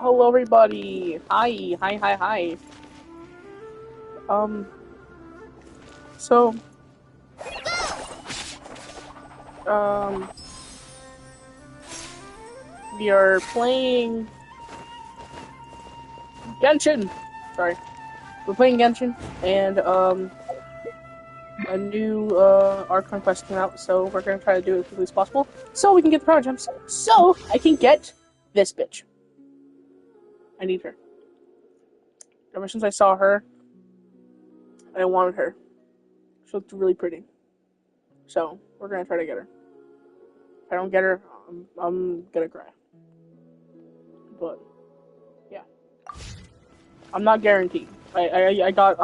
Hello, everybody. Hi, hi, hi, hi. Um, so, um, we are playing Genshin. Sorry, we're playing Genshin, and a new Arc Conquest came out, so we're gonna try to do it as quickly as possible, so we can get the power gems, so I can get this bitch. I need her. Ever since I saw her, I wanted her. She looked really pretty, so we're gonna try to get her. If I don't get her, I'm gonna cry. But yeah, I'm not guaranteed. I got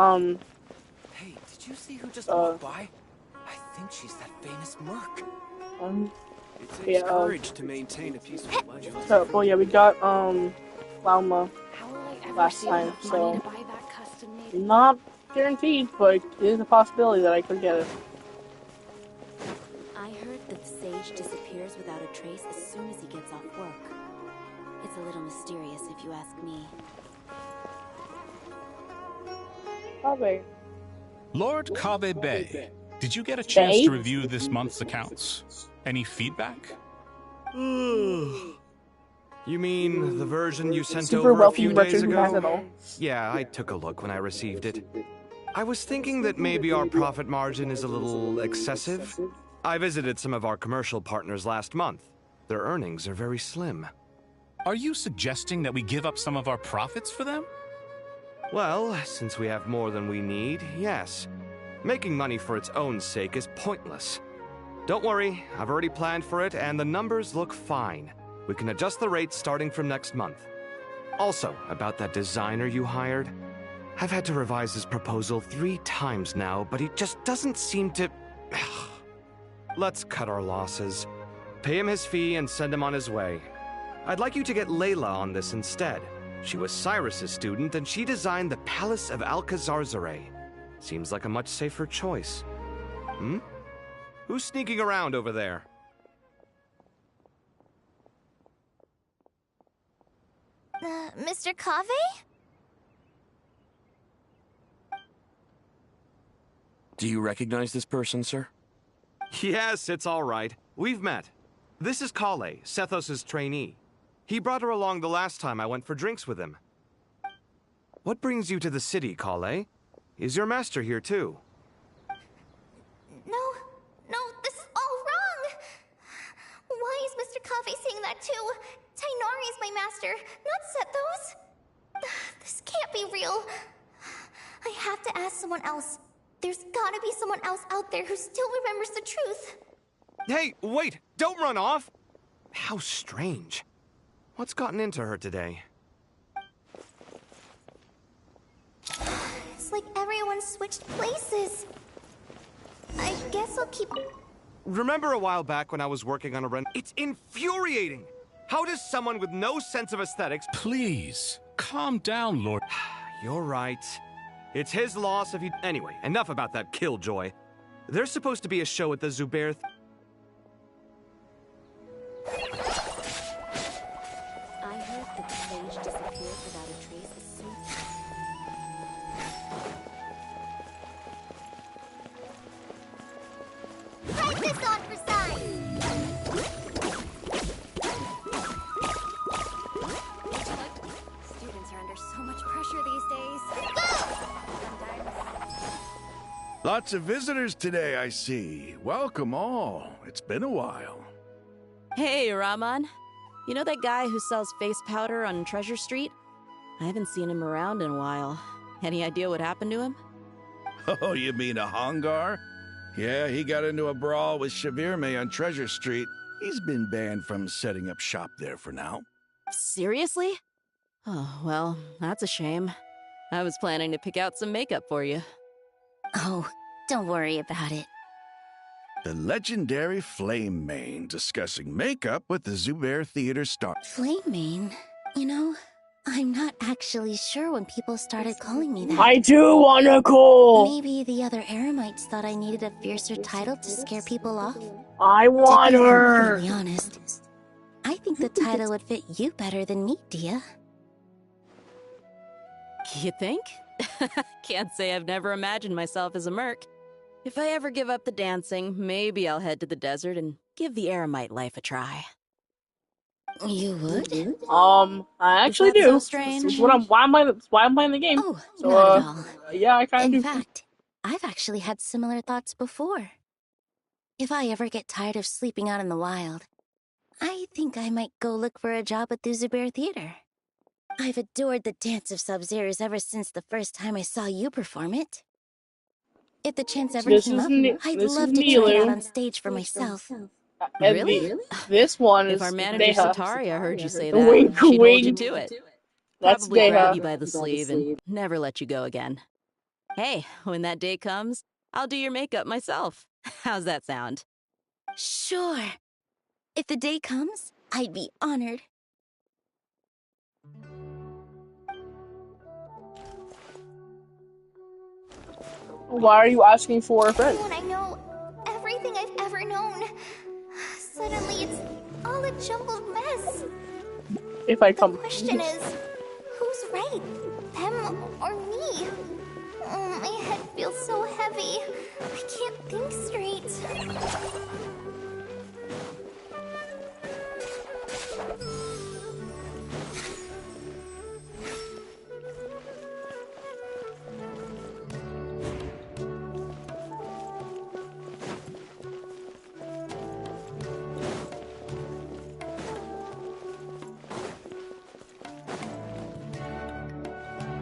Hey, did you see who just walked by? I think she's that famous merc. It takes courage to maintain a peaceful life. So, well, yeah, we got Lauma How will I ever last save time, enough so money to buy that custom-made? not guaranteed, but it is a possibility that I could get it. I heard that the sage disappears without a trace as soon as he gets off work. It's a little mysterious if you ask me. Probably. Lord Kave Bay, did you get a chance to review this month's accounts? Any feedback? You mean the version you sent Super over a wealthy few merchant days who has it ago? all. Yeah, I took a look when I received it. I was thinking that maybe our profit margin is a little excessive. I visited some of our commercial partners last month. Their earnings are very slim. Are you suggesting that we give up some of our profits for them? Well, since we have more than we need, yes. Making money for its own sake is pointless. Don't worry, I've already planned for it, and the numbers look fine. We can adjust the rates starting from next month. Also, about that designer you hired, I've had to revise his proposal 3 times now, but he just doesn't seem to... Let's cut our losses. Pay him his fee and send him on his way. I'd like you to get Layla on this instead. She was Cyrus's student, and she designed the Palace of Alcazarzare. Seems like a much safer choice. Hmm? Who's sneaking around over there? Mr. Cave? Do you recognize this person, sir? Yes, it's all right. We've met. This is Kale, Sethos' trainee. He brought her along the last time I went for drinks with him. What brings you to the city, Kale? Is your master here too? No, this is all wrong! Why is Mr. Cave saying that too? Tainari is my master, not Sethos. This can't be real. I have to ask someone else. There's gotta be someone else out there who still remembers the truth. Hey, wait! Don't run off! How strange. What's gotten into her today? It's like everyone switched places. I guess I'll keep... Remember a while back when I was working on a rent? It's infuriating! How does someone with no sense of aesthetics... Please, calm down, Lord. You're right. It's his loss if he... Anyway, enough about that killjoy. There's supposed to be a show at the Zubair... I heard that the sage disappears without a trace as soon as... Write this on for size! Students are under so much pressure these days. Sometimes. Lots of visitors today, I see. Welcome all. It's been a while. Hey, Rahman. You know that guy who sells face powder on Treasure Street? I haven't seen him around in a while. Any idea what happened to him? Oh, you mean a Hongar? Yeah, he got into a brawl with Shavirme on Treasure Street. He's been banned from setting up shop there for now. Seriously? Oh, well, that's a shame. I was planning to pick out some makeup for you. Oh, don't worry about it. The legendary Flame Mane discussing makeup with the Zubair Theater star. Flame Mane? You know, I'm not actually sure when people started calling me that. I do want Nicole! Maybe the other Eremites thought I needed a fiercer title to scare people off. I want To be her! completely honest, I think the title would fit you better than me, Dia. You think? Can't say I've never imagined myself as a merc. If I ever give up the dancing, maybe I'll head to the desert and give the eremite life a try. You would? I Is actually that so do. strange? It's what that's why I'm playing the game. Oh, So, not at all. yeah, I kind In of do. fact, I've actually had similar thoughts before. If I ever get tired of sleeping out in the wild, I think I might go look for a job at the Zubair Theater. I've adored the dance of Sub-Zeros ever since the first time I saw you perform it. If the chance ever came up, I'd love to try it out on stage for myself. And Really? this one If is our manager Deha. Satari heard you say Wink, that, she'd hold you wink. to it. That's Probably grab you Deha. by the sleeve and never let you go again. Hey, when that day comes, I'll do your makeup myself. How's that sound? Sure. If the day comes, I'd be honored. Why are you asking for a friend? When I know everything I've ever known, suddenly it's all a jumbled mess. If I The come. question is, who's right? Them or me? Oh, my head feels so heavy. I can't think straight.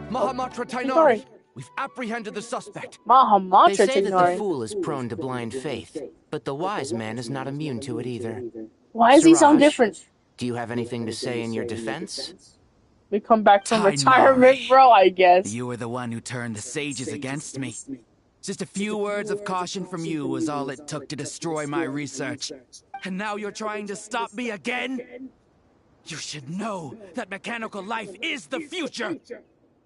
Mahamatra Sorry. Tainari, we've apprehended the suspect. Mahamatra They say that the Tainari. fool is prone to blind faith, but the wise man is not immune to it either. Why does he sound Siraj, different? do you have anything to say in your defense? We come back from Tainari. retirement, bro, I guess. You were the one who turned the sages against me. Just a few words of caution from you was all it took to destroy my research. And now you're trying to stop me again? You should know that mechanical life is the future!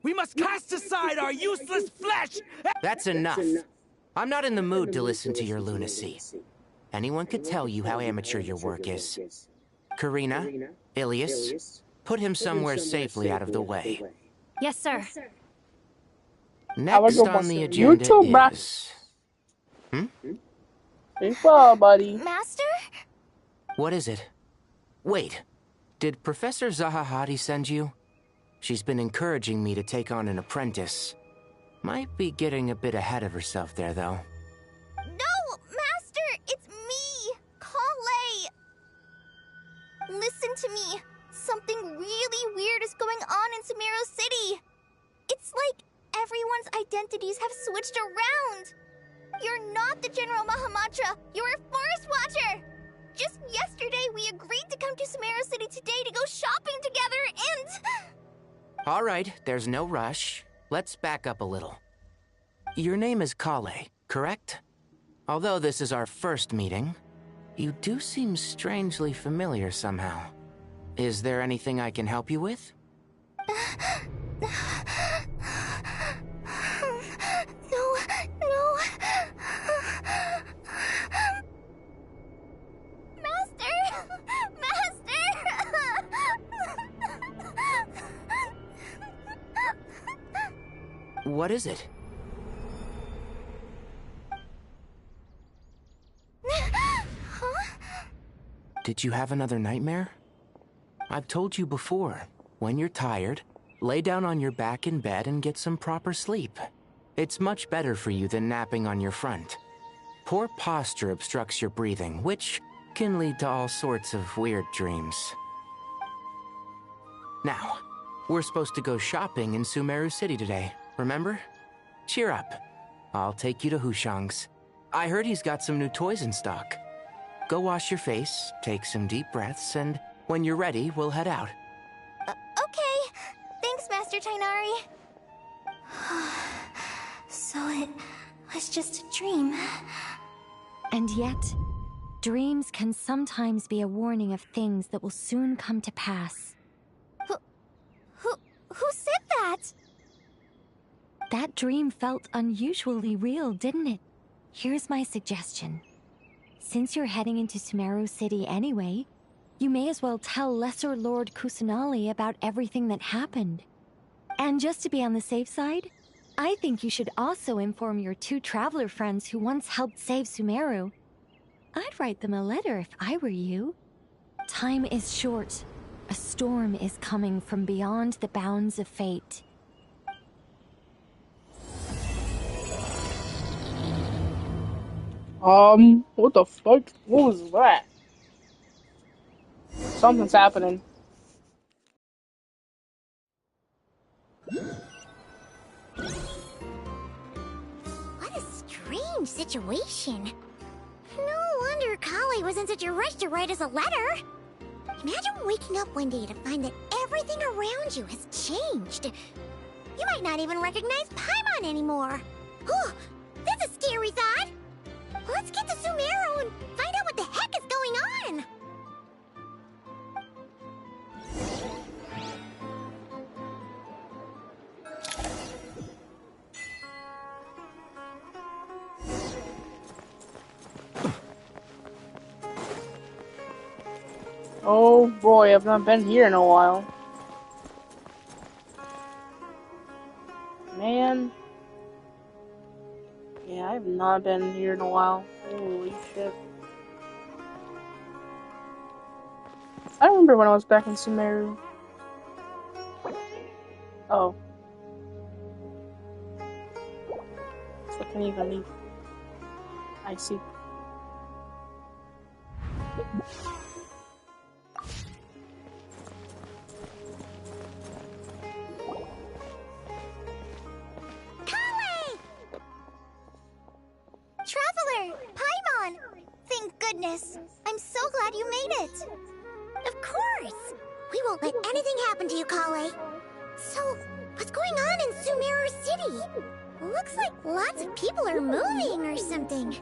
We must cast aside our useless flesh! That's enough. I'm not in the mood to listen to your lunacy. Anyone could tell you how amateur your work is. Karina, Ilias, put him somewhere safely out of the way. Yes, sir. Next on the agenda YouTube, bruh. is... Hey, well, buddy. Master? What is it? Wait, did Professor Zahahati send you? She's been encouraging me to take on an apprentice. Might be getting a bit ahead of herself there, though. No, Master! It's me! Kale! Listen to me. Something really weird is going on in Sumeru City. It's like everyone's identities have switched around. You're not the General Mahamatra. You're a Forest Watcher. Just yesterday, we agreed to come to Sumeru City today to go shopping together, and... All right, there's no rush. Let's back up a little. Your name is Kale, correct? Although this is our first meeting, you do seem strangely familiar somehow. Is there anything I can help you with? No. Master! What is it? Huh? Did you have another nightmare? I've told you before, when you're tired, lay down on your back in bed and get some proper sleep. It's much better for you than napping on your front. Poor posture obstructs your breathing, which can lead to all sorts of weird dreams. Now, we're supposed to go shopping in Sumeru City today, remember? Cheer up. I'll take you to Hushang's. I heard he's got some new toys in stock. Go wash your face, take some deep breaths, and when you're ready, we'll head out. Okay. Thanks, Master Tainari. So it was just a dream. And yet, dreams can sometimes be a warning of things that will soon come to pass. Who said that? That dream felt unusually real, didn't it? Here's my suggestion. Since you're heading into Sumeru City anyway, you may as well tell Lesser Lord Kusanali about everything that happened. And just to be on the safe side, I think you should also inform your 2 traveler friends who once helped save Sumeru. I'd write them a letter if I were you. Time is short. A storm is coming from beyond the bounds of fate. What the fuck? What was that? Something's happening. What a strange situation. No wonder Kale was in such a rush to write us a letter. Imagine waking up one day to find that everything around you has changed. You might not even recognize Paimon anymore. Oh, that's a scary thought. Let's get to Sumeru and find out what the heck is going on. Oh boy, I've not been here in a while. Man. Yeah, I've not been here in a while. Holy shit. I remember when I was back in Sumeru. Oh. So I can't even leave. I see. Traveler! Paimon! Thank goodness. I'm so glad you made it. Of course. We won't let anything happen to you, Kale. So, what's going on in Sumeru City? Looks like lots of people are moving or something.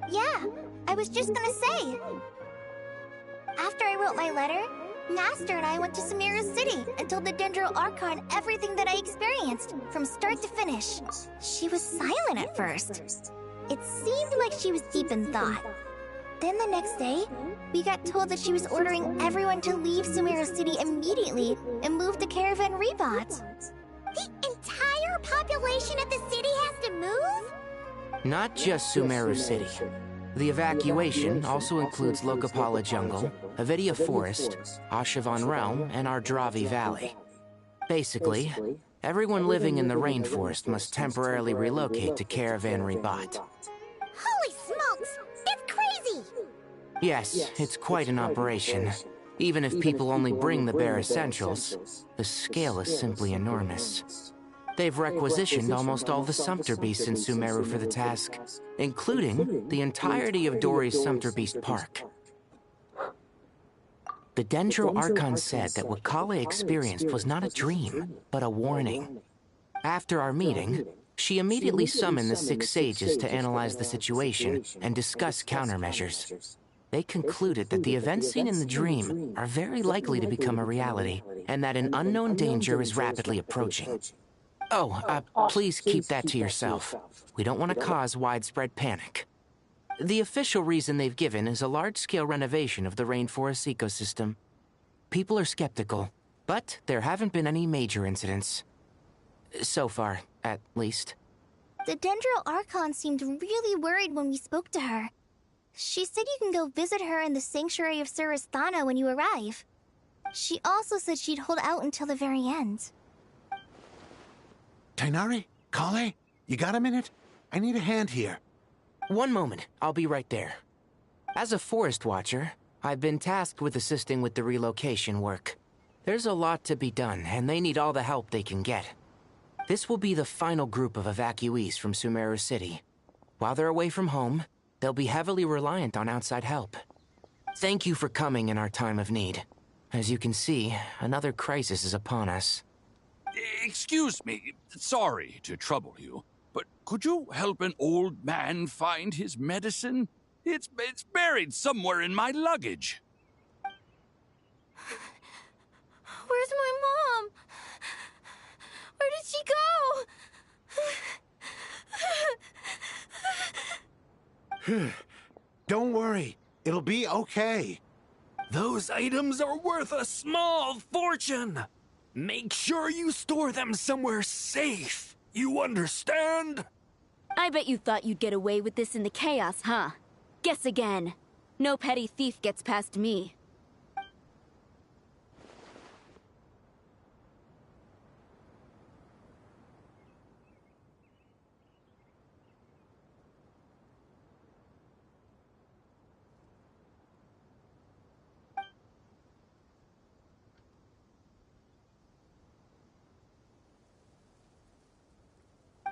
Yeah, I was just gonna say. After I wrote my letter, Master and I went to Sumeru City and told the Dendro Archon everything that I experienced, from start to finish. She was silent at first. It seemed like she was deep in thought. Then the next day, we got told that she was ordering everyone to leave Sumeru City immediately and move to Caravan Rebot. The entire population of the city has to move? Not just Sumeru City. The evacuation also includes Lokapala Jungle, Avidia Forest, Ashavan Realm, and Ardravi Valley. Basically, everyone living in the rainforest must temporarily relocate to Caravan Rebot. Holy smokes! That's crazy! Yes, it's quite an operation. Even if people only bring the bare essentials, the scale is simply enormous. They've requisitioned almost all the Sumpter Beasts in Sumeru for the task, including the entirety of Dori's Sumpter Beast Park. The Dendro Archon said that what Kale experienced was not a dream, but a warning. After our meeting, she immediately summoned the 6 sages to analyze the situation and discuss countermeasures. They concluded that the events seen in the dream are very likely to become a reality, and that an unknown danger is rapidly approaching. Oh, please keep that to yourself. We don't want to cause widespread panic. The official reason they've given is a large-scale renovation of the rainforest ecosystem. People are skeptical, but there haven't been any major incidents. So far, at least. The Dendro Archon seemed really worried when we spoke to her. She said you can go visit her in the Sanctuary of Surasthana when you arrive. She also said she'd hold out until the very end. Tighnari? Kale? You got a minute? I need a hand here. One moment, I'll be right there. As a forest watcher, I've been tasked with assisting with the relocation work. There's a lot to be done, and they need all the help they can get. This will be the final group of evacuees from Sumeru City. While they're away from home, they'll be heavily reliant on outside help. Thank you for coming in our time of need. As you can see, another crisis is upon us. Excuse me, sorry to trouble you, but could you help an old man find his medicine? It's buried somewhere in my luggage. Where's my mom? Where did she go? Don't worry, it'll be okay. Those items are worth a small fortune. Make sure you store them somewhere safe. You understand? I bet you thought you'd get away with this in the chaos, huh? Guess again. No petty thief gets past me.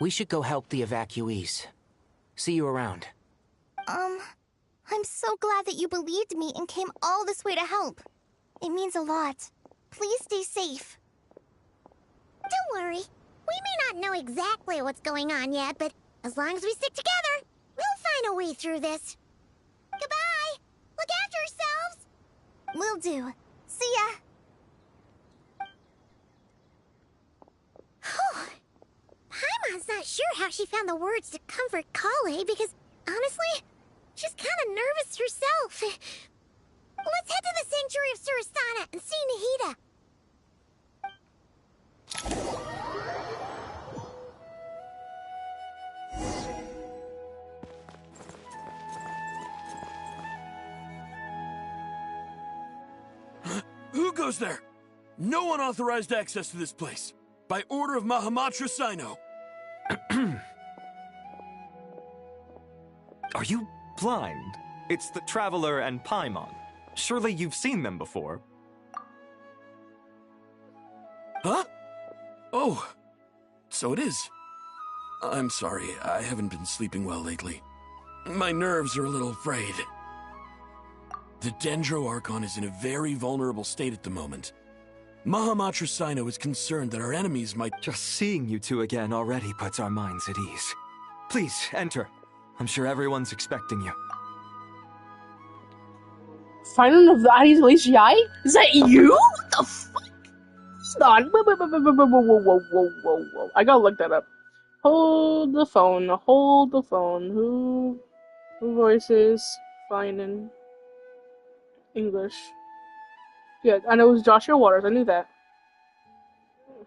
We should go help the evacuees. See you around. I'm so glad that you believed me and came all this way to help. It means a lot. Please stay safe. Don't worry. We may not know exactly what's going on yet, but as long as we stick together, we'll find a way through this. Goodbye! Look after yourselves! Will do. See ya! Paimon's not sure how she found the words to comfort Kale because, honestly, she's kind of nervous herself. Let's head to the Sanctuary of Surasana and see Nahida. Who goes there? No unauthorized access to this place. By order of Mahamatra Sino. Are you blind? It's the Traveler and Paimon. Surely you've seen them before. Huh? Oh, so it is. I'm sorry, I haven't been sleeping well lately. My nerves are a little frayed. The Dendro Archon is in a very vulnerable state at the moment. Mahamatra Sino is concerned that our enemies might— Just seeing you two again already puts our minds at ease. Please, enter. I'm sure everyone's expecting you. Final of the Adis Glaciai? Is that you? What the fuck? Hold on. Whoa. I gotta look that up. Hold the phone. Who voices finding English? Yeah, I know it was Joshua Waters. I knew that.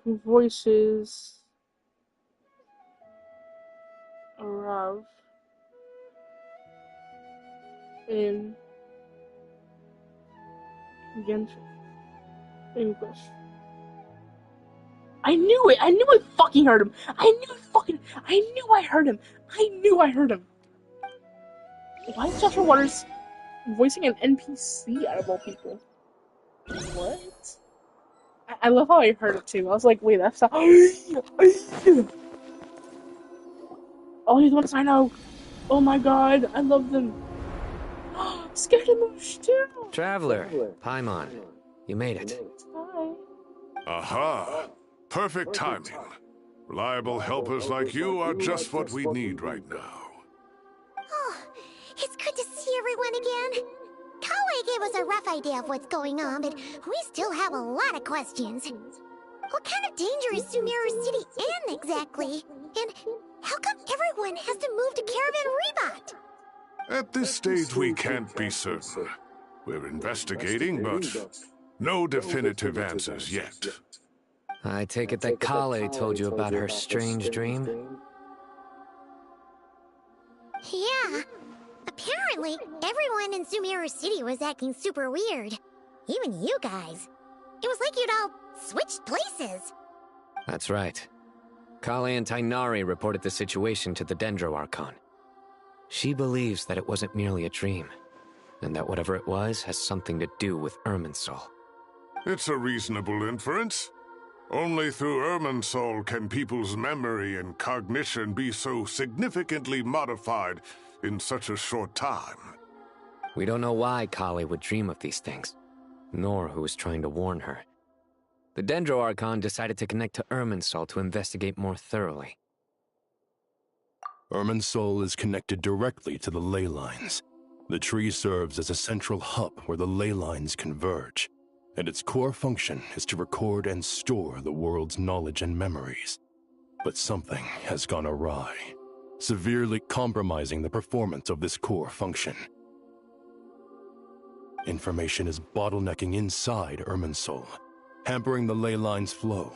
Who voices Rav in Genshin English? I knew it! I fucking heard him! I knew I heard him! Why is Joshua Waters voicing an NPC out of all people? What? I love how I heard it too. I was like, wait, that's not. Oh, he's the ones I know. Oh my god, I love them. Scaramouche too. Traveler, Paimon, you made it. Hi. Aha! Perfect timing. Reliable helpers like you are just what we need right now. Oh, it's good to see everyone again. Kale gave us a rough idea of what's going on, but we still have a lot of questions. What kind of danger is Sumeru City in exactly? And how come everyone has to move to Caravan Rebot? At this stage, we can't be certain. We're investigating, but no definitive answers yet. I take it that Kale told you about her strange dream? Yeah. Apparently, everyone in Sumeru City was acting super weird. Even you guys. It was like you'd all switched places. That's right. Kale and Tainari reported the situation to the Dendro Archon. She believes that it wasn't merely a dream, and that whatever it was has something to do with Irminsul. It's a reasonable inference. Only through Irminsul can people's memory and cognition be so significantly modified in such a short time. We don't know why Kale would dream of these things, nor who was trying to warn her. The Dendro Archon decided to connect to Irminsul to investigate more thoroughly. Irminsul is connected directly to the ley lines. The tree serves as a central hub where the ley lines converge, and its core function is to record and store the world's knowledge and memories. But something has gone awry, severely compromising the performance of this core function. Information is bottlenecking inside Irminsul, hampering the ley line's flow.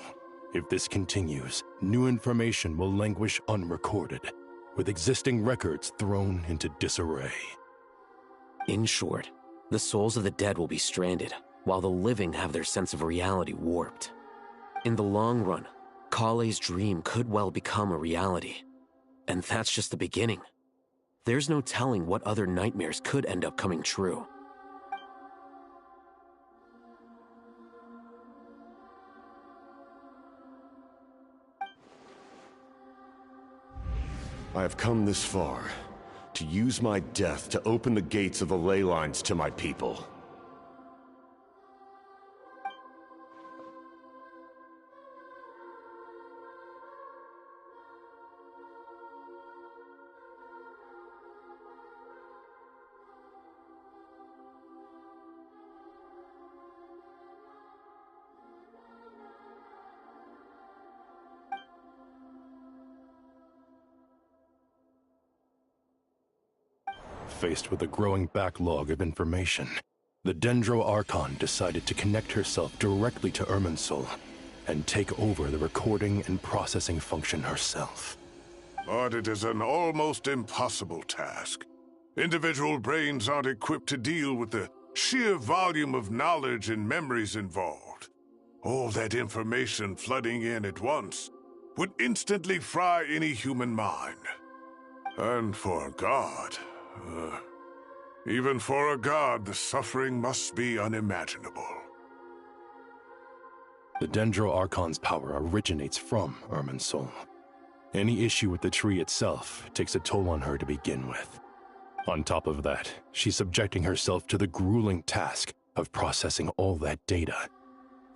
If this continues, new information will languish unrecorded, with existing records thrown into disarray. In short, the souls of the dead will be stranded, while the living have their sense of reality warped. In the long run, Kale's dream could well become a reality. And that's just the beginning. There's no telling what other nightmares could end up coming true. I have come this far, to use my death to open the gates of the ley lines to my people. Faced with a growing backlog of information, the Dendro Archon decided to connect herself directly to Irminsul and take over the recording and processing function herself. But it is an almost impossible task. Individual brains aren't equipped to deal with the sheer volume of knowledge and memories involved. All that information flooding in at once would instantly fry any human mind. And for a god, even for a god, the suffering must be unimaginable. The Dendro Archon's power originates from Irminsul. Any issue with the tree itself takes a toll on her to begin with. On top of that, she's subjecting herself to the grueling task of processing all that data.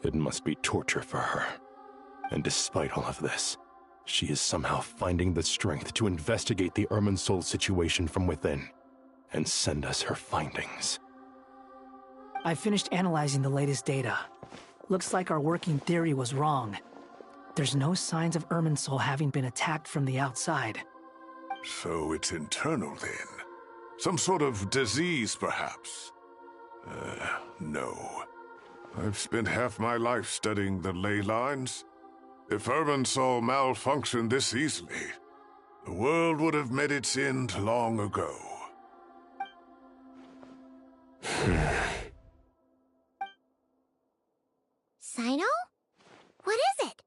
It must be torture for her. And despite all of this, she is somehow finding the strength to investigate the Irminsul situation from within and send us her findings. I finished analyzing the latest data. Looks like our working theory was wrong. There's no signs of Irminsul having been attacked from the outside. So it's internal then? Some sort of disease, perhaps? No. I've spent half my life studying the ley lines. If Irminsul malfunctioned this easily, the world would have met its end long ago. Sino? What is it?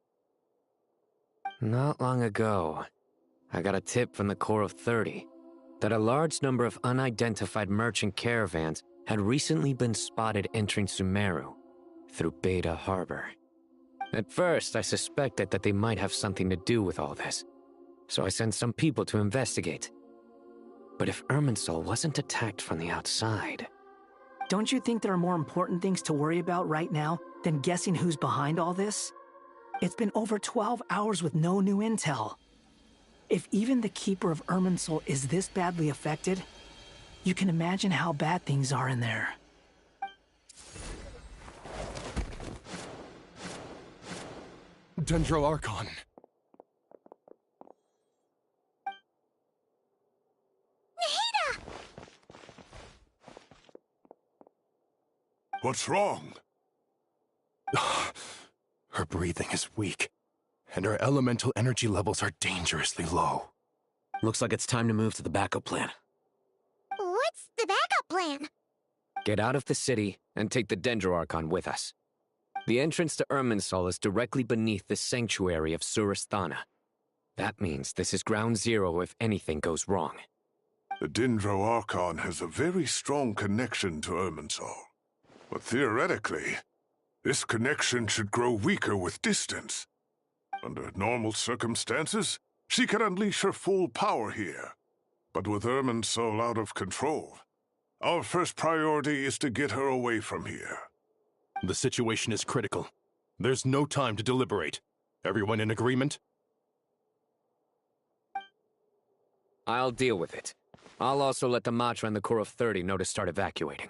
Not long ago, I got a tip from the Corps of 30 that a large number of unidentified merchant caravans had recently been spotted entering Sumeru through Beta Harbor. At first, I suspected that they might have something to do with all this, so I sent some people to investigate. But if Irminsul wasn't attacked from the outside... Don't you think there are more important things to worry about right now than guessing who's behind all this? It's been over 12 hours with no new intel. If even the Keeper of Irminsul is this badly affected, you can imagine how bad things are in there. Dendro Archon. Nahida! What's wrong? Her breathing is weak, and her elemental energy levels are dangerously low. Looks like it's time to move to the backup plan. What's the backup plan? Get out of the city and take the Dendro Archon with us. The entrance to Irminsul is directly beneath the sanctuary of Surasthana. That means this is ground zero if anything goes wrong. The Dendro Archon has a very strong connection to Irminsul. But theoretically, this connection should grow weaker with distance. Under normal circumstances, she could unleash her full power here. But with Irminsul out of control, our first priority is to get her away from here. The situation is critical. There's no time to deliberate. Everyone in agreement? I'll deal with it. I'll also let the Matra and the Corps of 30 know to start evacuating.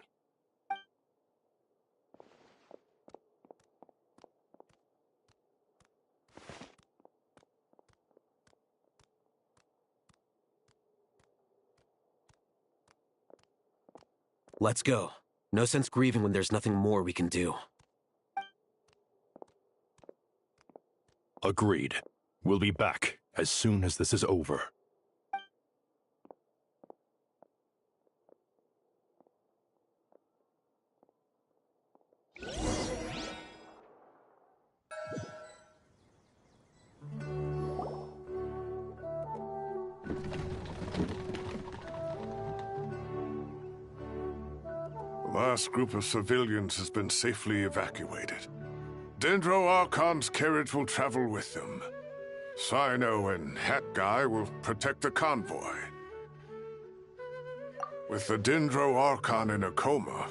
Let's go. No sense grieving when there's nothing more we can do. Agreed. We'll be back as soon as this is over. The last group of civilians has been safely evacuated. Dendro Archon's carriage will travel with them. Sino and Hat Guy will protect the convoy. With the Dendro Archon in a coma,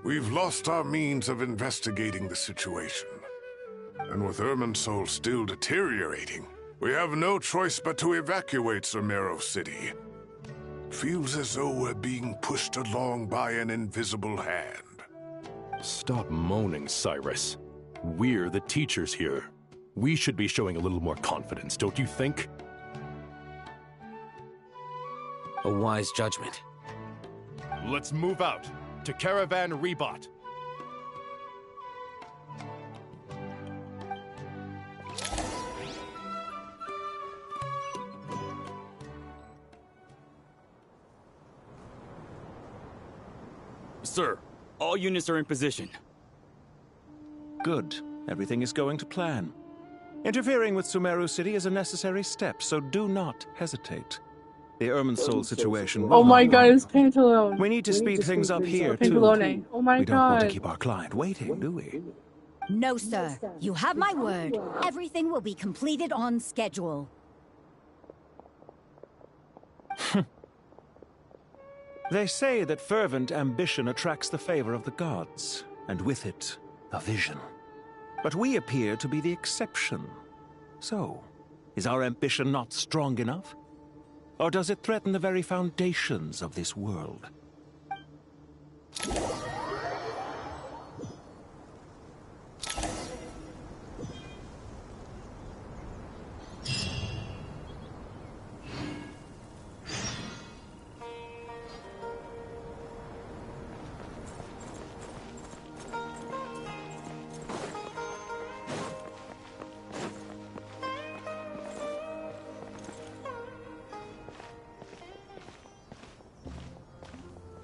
we've lost our means of investigating the situation. And with Irminsul still deteriorating, we have no choice but to evacuate Sumeru City. Feels as though we're being pushed along by an invisible hand. Stop moaning, Cyrus. We're the teachers here. We should be showing a little more confidence, don't you think? A wise judgment. Let's move out to Caravan Rebot. Sir, all units are in position. Good. Everything is going to plan. Interfering with Sumeru City is a necessary step, so do not hesitate. The Irminsul situation will Oh my not god, long. it's Pantalone. We need to speed things up here, too. Pantalone. Oh my We don't want to god. keep our client waiting, do we? No, sir. You have my word. Everything will be completed on schedule. They say that fervent ambition attracts the favor of the gods, and with it, a vision. But we appear to be the exception. So, is our ambition not strong enough? Or does it threaten the very foundations of this world?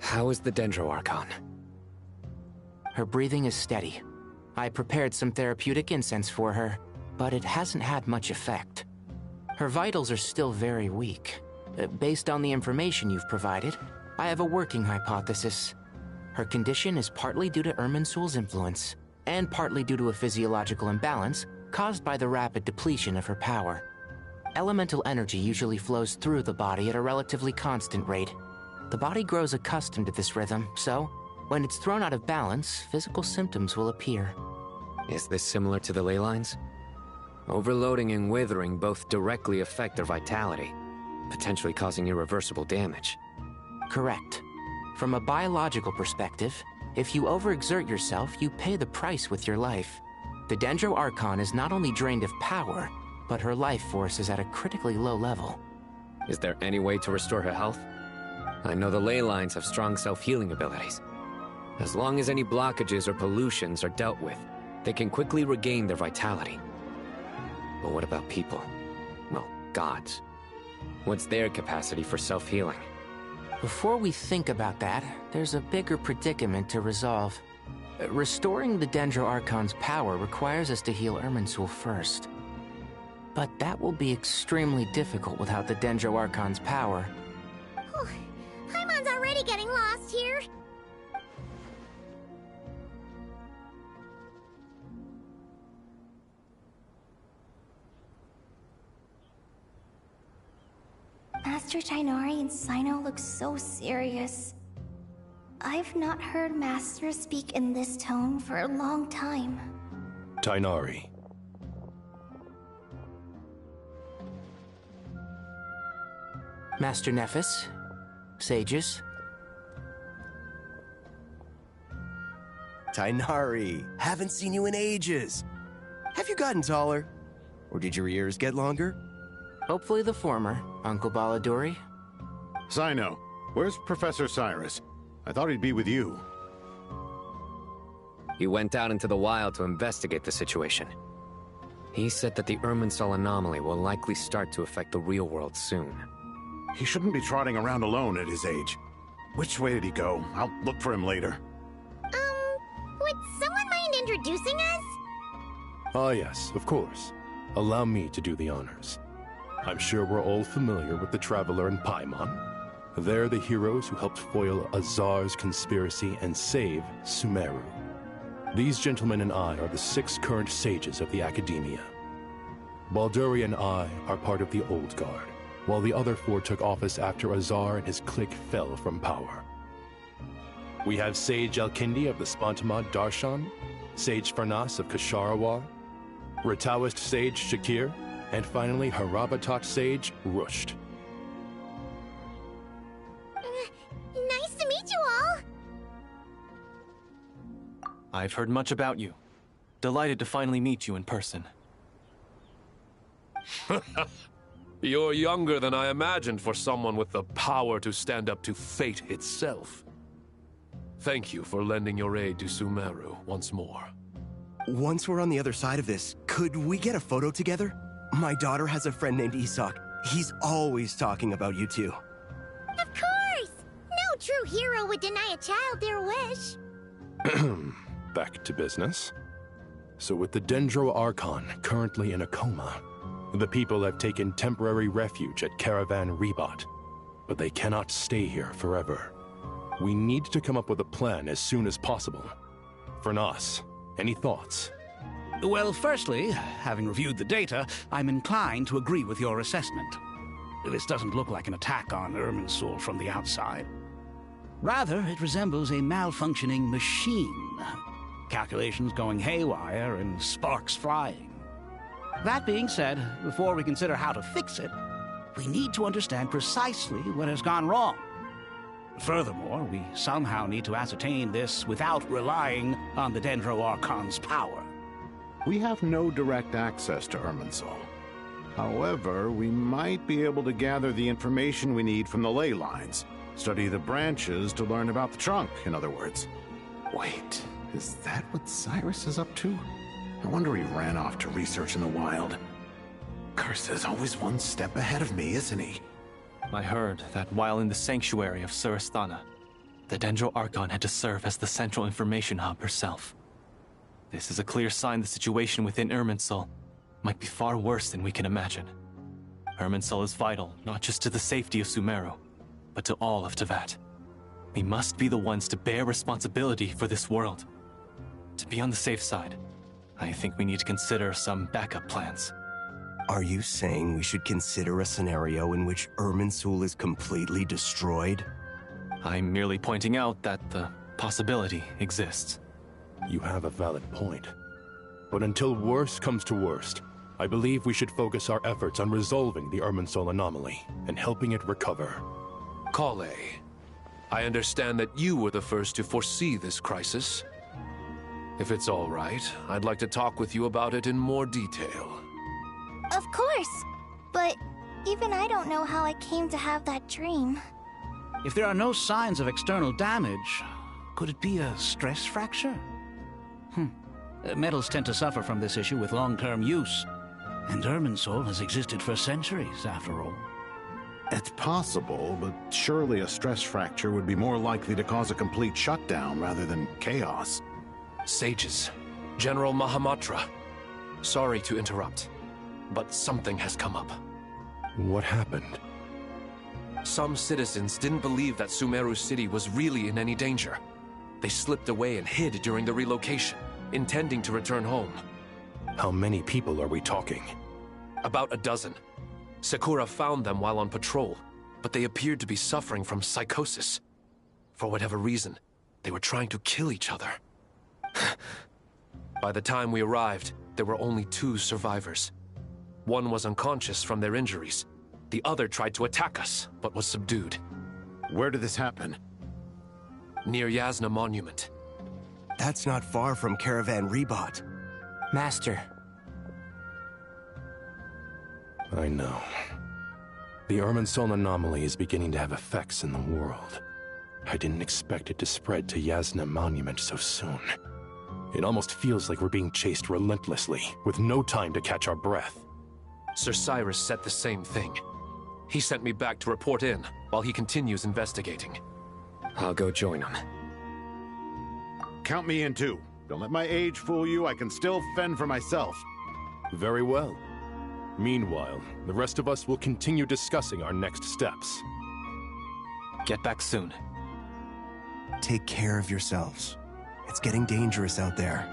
How is the Dendro Archon? Her breathing is steady. I prepared some therapeutic incense for her, but it hasn't had much effect. Her vitals are still very weak. Based on the information you've provided, I have a working hypothesis. Her condition is partly due to Irminsul's influence, and partly due to a physiological imbalance caused by the rapid depletion of her power. Elemental energy usually flows through the body at a relatively constant rate. The body grows accustomed to this rhythm, so when it's thrown out of balance, physical symptoms will appear. Is this similar to the ley lines? Overloading and withering both directly affect their vitality, potentially causing irreversible damage. Correct. From a biological perspective, if you overexert yourself, you pay the price with your life. The Dendro Archon is not only drained of power, but her life force is at a critically low level. Is there any way to restore her health? I know the ley lines have strong self-healing abilities. As long as any blockages or pollutions are dealt with, they can quickly regain their vitality. But what about people? Well, gods. What's their capacity for self-healing? Before we think about that, there's a bigger predicament to resolve. Restoring the Dendro Archon's power requires us to heal Irminsul first. But that will be extremely difficult without the Dendro Archon's power. Paimon's already getting lost here. Master Tainari and Sino look so serious. I've not heard Master speak in this tone for a long time. Tainari. Master Nephis, sages. Tainari, haven't seen you in ages. Have you gotten taller? Or did your ears get longer? Hopefully the former, Uncle Baladuri. Sino, where's Professor Cyrus? I thought he'd be with you. He went out into the wild to investigate the situation. He said that the Irminsul anomaly will likely start to affect the real world soon. He shouldn't be trotting around alone at his age. Which way did he go? I'll look for him later. Would someone mind introducing us? Ah, yes, of course. Allow me to do the honors. I'm sure we're all familiar with the Traveler and Paimon. They're the heroes who helped foil Azar's conspiracy and save Sumeru. These gentlemen and I are the 6 current sages of the Academia. Balduri and I are part of the Old Guard, while the other 4 took office after Azar and his clique fell from power. We have Sage Alkindi of the Spantamad Darshan, Sage Farnas of Kasharawar, Rataoist Sage Shakir, and finally Harabatot Sage Rusht. Nice to meet you all! I've heard much about you. Delighted to finally meet you in person. You're younger than I imagined for someone with the power to stand up to fate itself. Thank you for lending your aid to Sumeru once more. Once we're on the other side of this, could we get a photo together? My daughter has a friend named Isak. He's always talking about you two. Of course! No true hero would deny a child their wish. Back to business. So with the Dendro Archon currently in a coma, the people have taken temporary refuge at Caravan Rebot, but they cannot stay here forever. We need to come up with a plan as soon as possible. Fernas, any thoughts? Well, firstly, having reviewed the data, I'm inclined to agree with your assessment. This doesn't look like an attack on Irminsul from the outside. Rather, it resembles a malfunctioning machine. Calculations going haywire and sparks flying. That being said, before we consider how to fix it, we need to understand precisely what has gone wrong. Furthermore, we somehow need to ascertain this without relying on the Dendro Archon's power. We have no direct access to Irminsul. However, we might be able to gather the information we need from the ley lines. Study the branches to learn about the trunk, in other words. Wait, is that what Cyrus is up to? No wonder he ran off to research in the wild. Curse always one step ahead of me, isn't he? I heard that while in the sanctuary of Surasthana, the Dendro Archon had to serve as the central information hub herself. This is a clear sign the situation within Irminsul might be far worse than we can imagine. Irminsul is vital not just to the safety of Sumeru, but to all of Teyvat. We must be the ones to bear responsibility for this world. To be on the safe side, I think we need to consider some backup plans. Are you saying we should consider a scenario in which Irminsul is completely destroyed? I'm merely pointing out that the possibility exists. You have a valid point. But until worst comes to worst, I believe we should focus our efforts on resolving the Irminsul anomaly and helping it recover. Kale, I understand that you were the first to foresee this crisis. If it's all right, I'd like to talk with you about it in more detail. Of course, but even I don't know how I came to have that dream. If there are no signs of external damage, could it be a stress fracture? Metals tend to suffer from this issue with long-term use, and Irminsul has existed for centuries, after all. It's possible, but surely a stress fracture would be more likely to cause a complete shutdown rather than chaos. Sages, General Mahamatra, sorry to interrupt, but something has come up. What happened? Some citizens didn't believe that Sumeru City was really in any danger. They slipped away and hid during the relocation, intending to return home. How many people are we talking? About a dozen. Sakura found them while on patrol, but they appeared to be suffering from psychosis. For whatever reason, they were trying to kill each other. By the time we arrived, there were only 2 survivors. One was unconscious from their injuries. The other tried to attack us, but was subdued. Where did this happen? Near Yasna Monument. That's not far from Caravan Rebot. Master. I know. The Irminsul anomaly is beginning to have effects in the world. I didn't expect it to spread to Yasna Monument so soon. It almost feels like we're being chased relentlessly, with no time to catch our breath. Sir Cyrus said the same thing. He sent me back to report in, while he continues investigating. I'll go join him. Count me in too. Don't let my age fool you, I can still fend for myself. Very well. Meanwhile, the rest of us will continue discussing our next steps. Get back soon. Take care of yourselves. It's getting dangerous out there.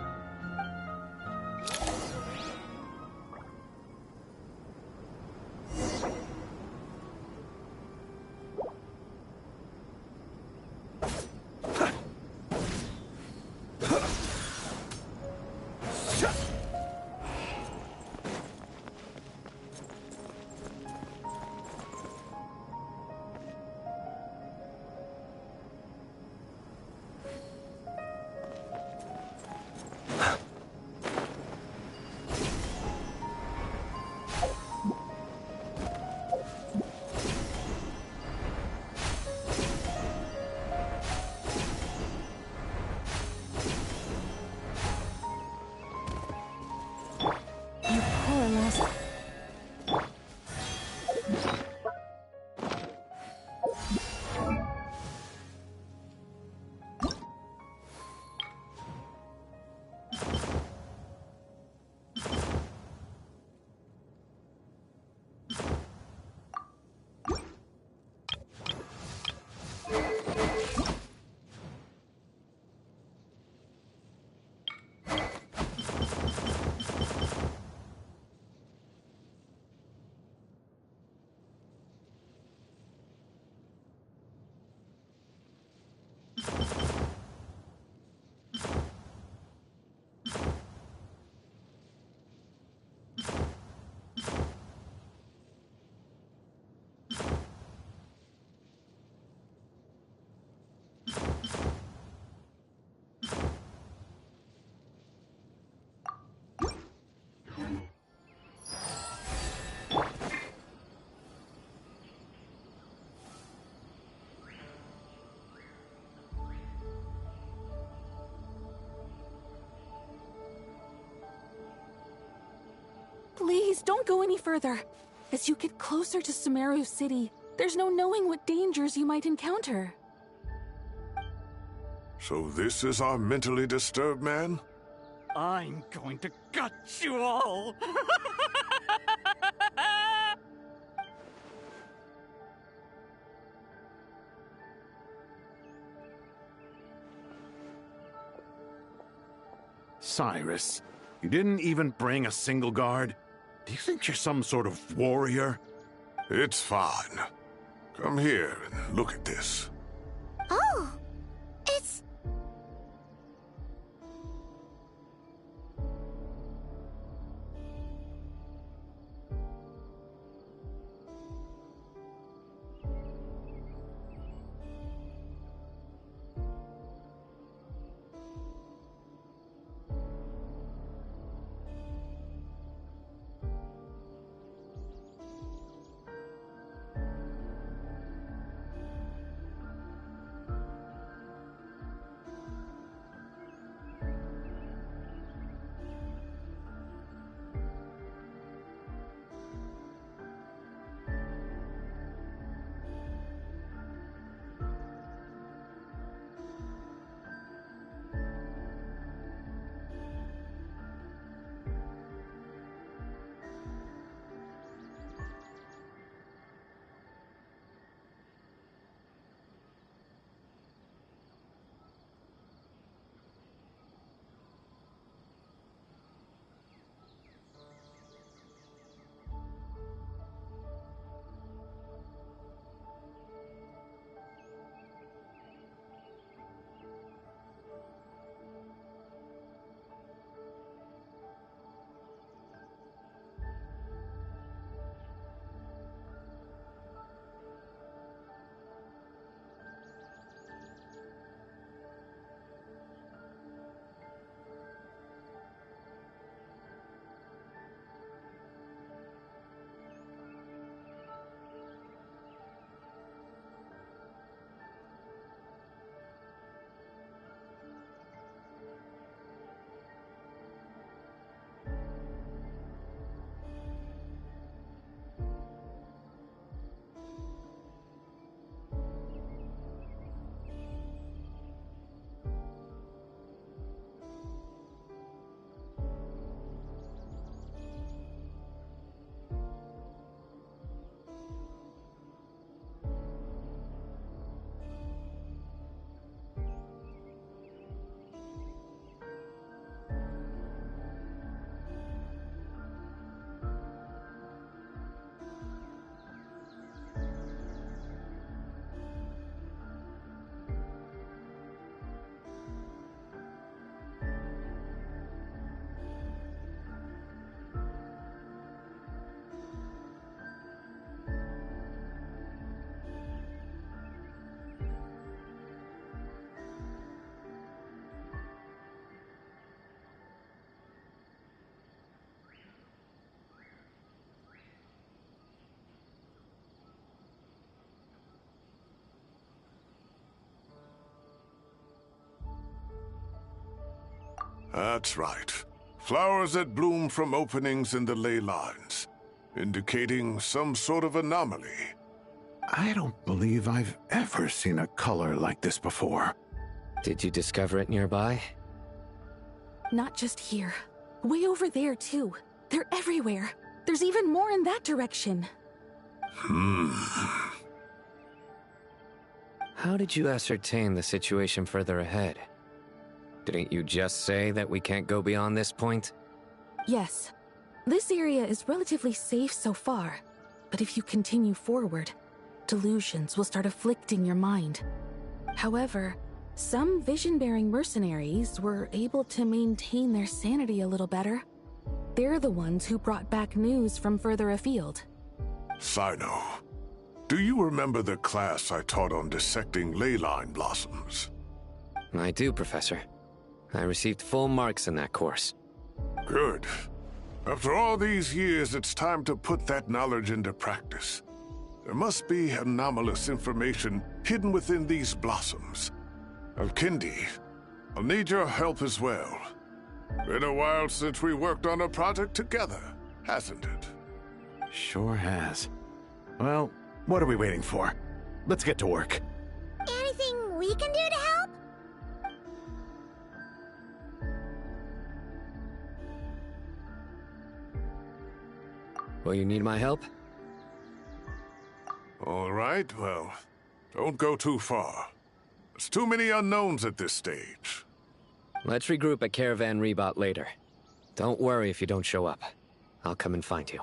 Please, don't go any further. As you get closer to Sumeru City, there's no knowing what dangers you might encounter. So this is our mentally disturbed man? I'm going to gut you all! Cyrus, you didn't even bring a single guard? Do you think you're some sort of warrior? It's fine. Come here and look at this. Oh, it's... That's right. Flowers that bloom from openings in the ley lines, indicating some sort of anomaly. I don't believe I've ever seen a color like this before. Did you discover it nearby? Not just here. Way over there, too. They're everywhere. There's even more in that direction. How did you ascertain the situation further ahead? Didn't you just say that we can't go beyond this point? Yes. This area is relatively safe so far. But if you continue forward, delusions will start afflicting your mind. However, some vision-bearing mercenaries were able to maintain their sanity a little better. They're the ones who brought back news from further afield. Sino, do you remember the class I taught on dissecting ley line blossoms? I do, Professor. I received full marks in that course. Good. After all these years, it's time to put that knowledge into practice. There must be anomalous information hidden within these blossoms. Alkindi, I'll need your help as well. Been a while since we worked on a project together, hasn't it? Sure has. Well, what are we waiting for? Let's get to work. Anything we can do to help? Will you need my help? All right, well, don't go too far. There's too many unknowns at this stage. Let's regroup at Caravan Rebot later. Don't worry if you don't show up. I'll come and find you.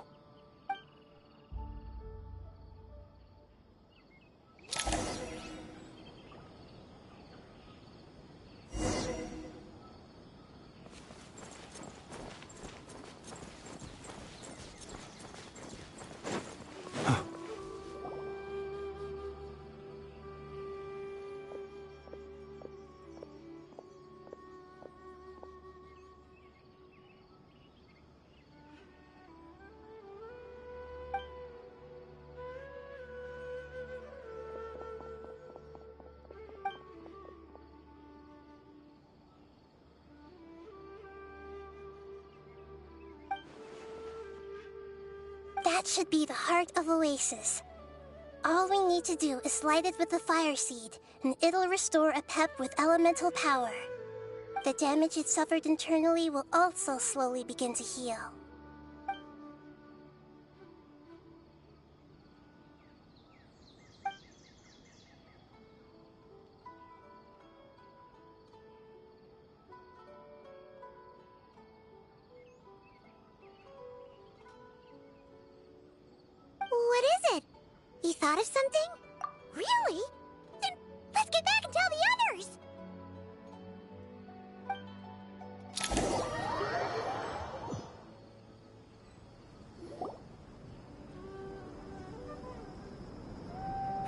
That should be the heart of Oasis. All we need to do is light it with the fire seed, and it'll restore a pep with elemental power. The damage it suffered internally will also slowly begin to heal. What is it? You thought of something? Really? Then let's get back and tell the others!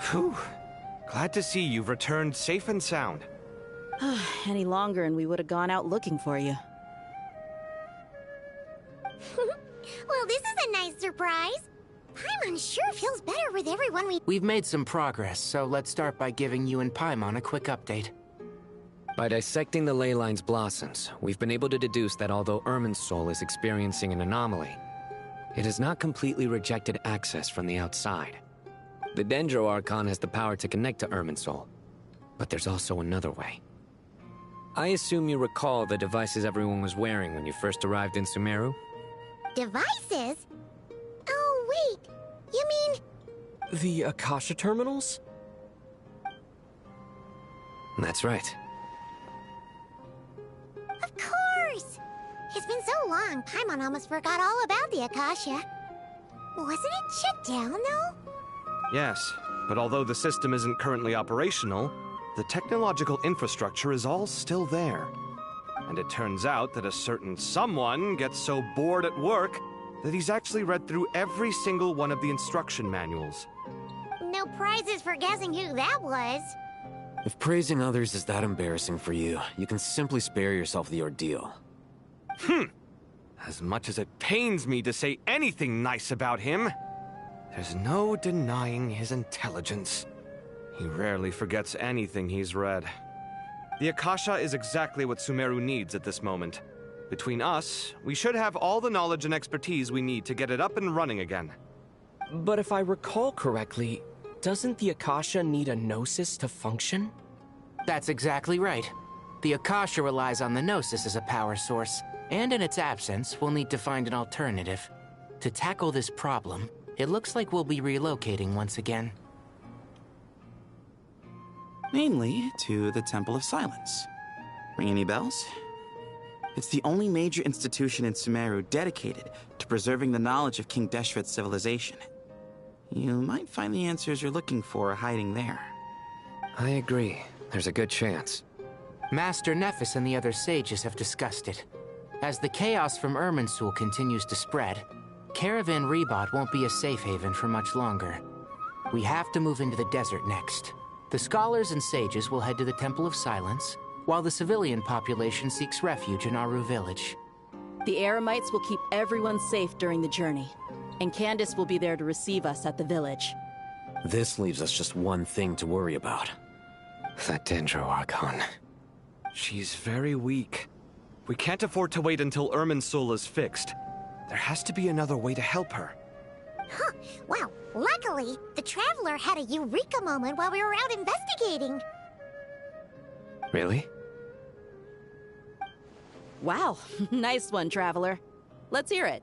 Phew. Glad to see you've returned safe and sound. Any longer and we would have gone out looking for you. Well, this is a nice surprise. Paimon sure feels better with everyone We've made some progress, so let's start by giving you and Paimon a quick update. By dissecting the ley line's blossoms, we've been able to deduce that although Irminsul is experiencing an anomaly, it has not completely rejected access from the outside. The Dendro Archon has the power to connect to Irminsul, but there's also another way. I assume you recall the devices everyone was wearing when you first arrived in Sumeru? Devices? Oh, wait. You mean... The Akasha terminals? That's right. Of course! It's been so long, Paimon almost forgot all about the Akasha. Wasn't it shut down, though? Yes, but although the system isn't currently operational, the technological infrastructure is all still there. And it turns out that a certain someone gets so bored at work that he's actually read through every single one of the instruction manuals. No prizes for guessing who that was. If praising others is that embarrassing for you, you can simply spare yourself the ordeal. As much as it pains me to say anything nice about him, there's no denying his intelligence. He rarely forgets anything he's read. The Akasha is exactly what Sumeru needs at this moment, Between us, we should have all the knowledge and expertise we need to get it up and running again. But if I recall correctly, doesn't the Akasha need a Gnosis to function? That's exactly right. The Akasha relies on the Gnosis as a power source, and in its absence, we'll need to find an alternative. To tackle this problem, it looks like we'll be relocating once again. Namely, to the Temple of Silence. Ring any bells? It's the only major institution in Sumeru dedicated to preserving the knowledge of King Deshret's civilization. You might find the answers you're looking for hiding there. I agree. There's a good chance. Master Nephis and the other sages have discussed it. As the chaos from Irminsul continues to spread, Caravan Rebot won't be a safe haven for much longer. We have to move into the desert next. The scholars and sages will head to the Temple of Silence, while the civilian population seeks refuge in Aru village. The Eremites will keep everyone safe during the journey, and Candace will be there to receive us at the village. This leaves us just one thing to worry about. That Dendro Archon. She's very weak. We can't afford to wait until Irminsul is fixed. There has to be another way to help her. Huh. Well, luckily, the Traveler had a eureka moment while we were out investigating. Really? Wow, nice one, Traveler. Let's hear it.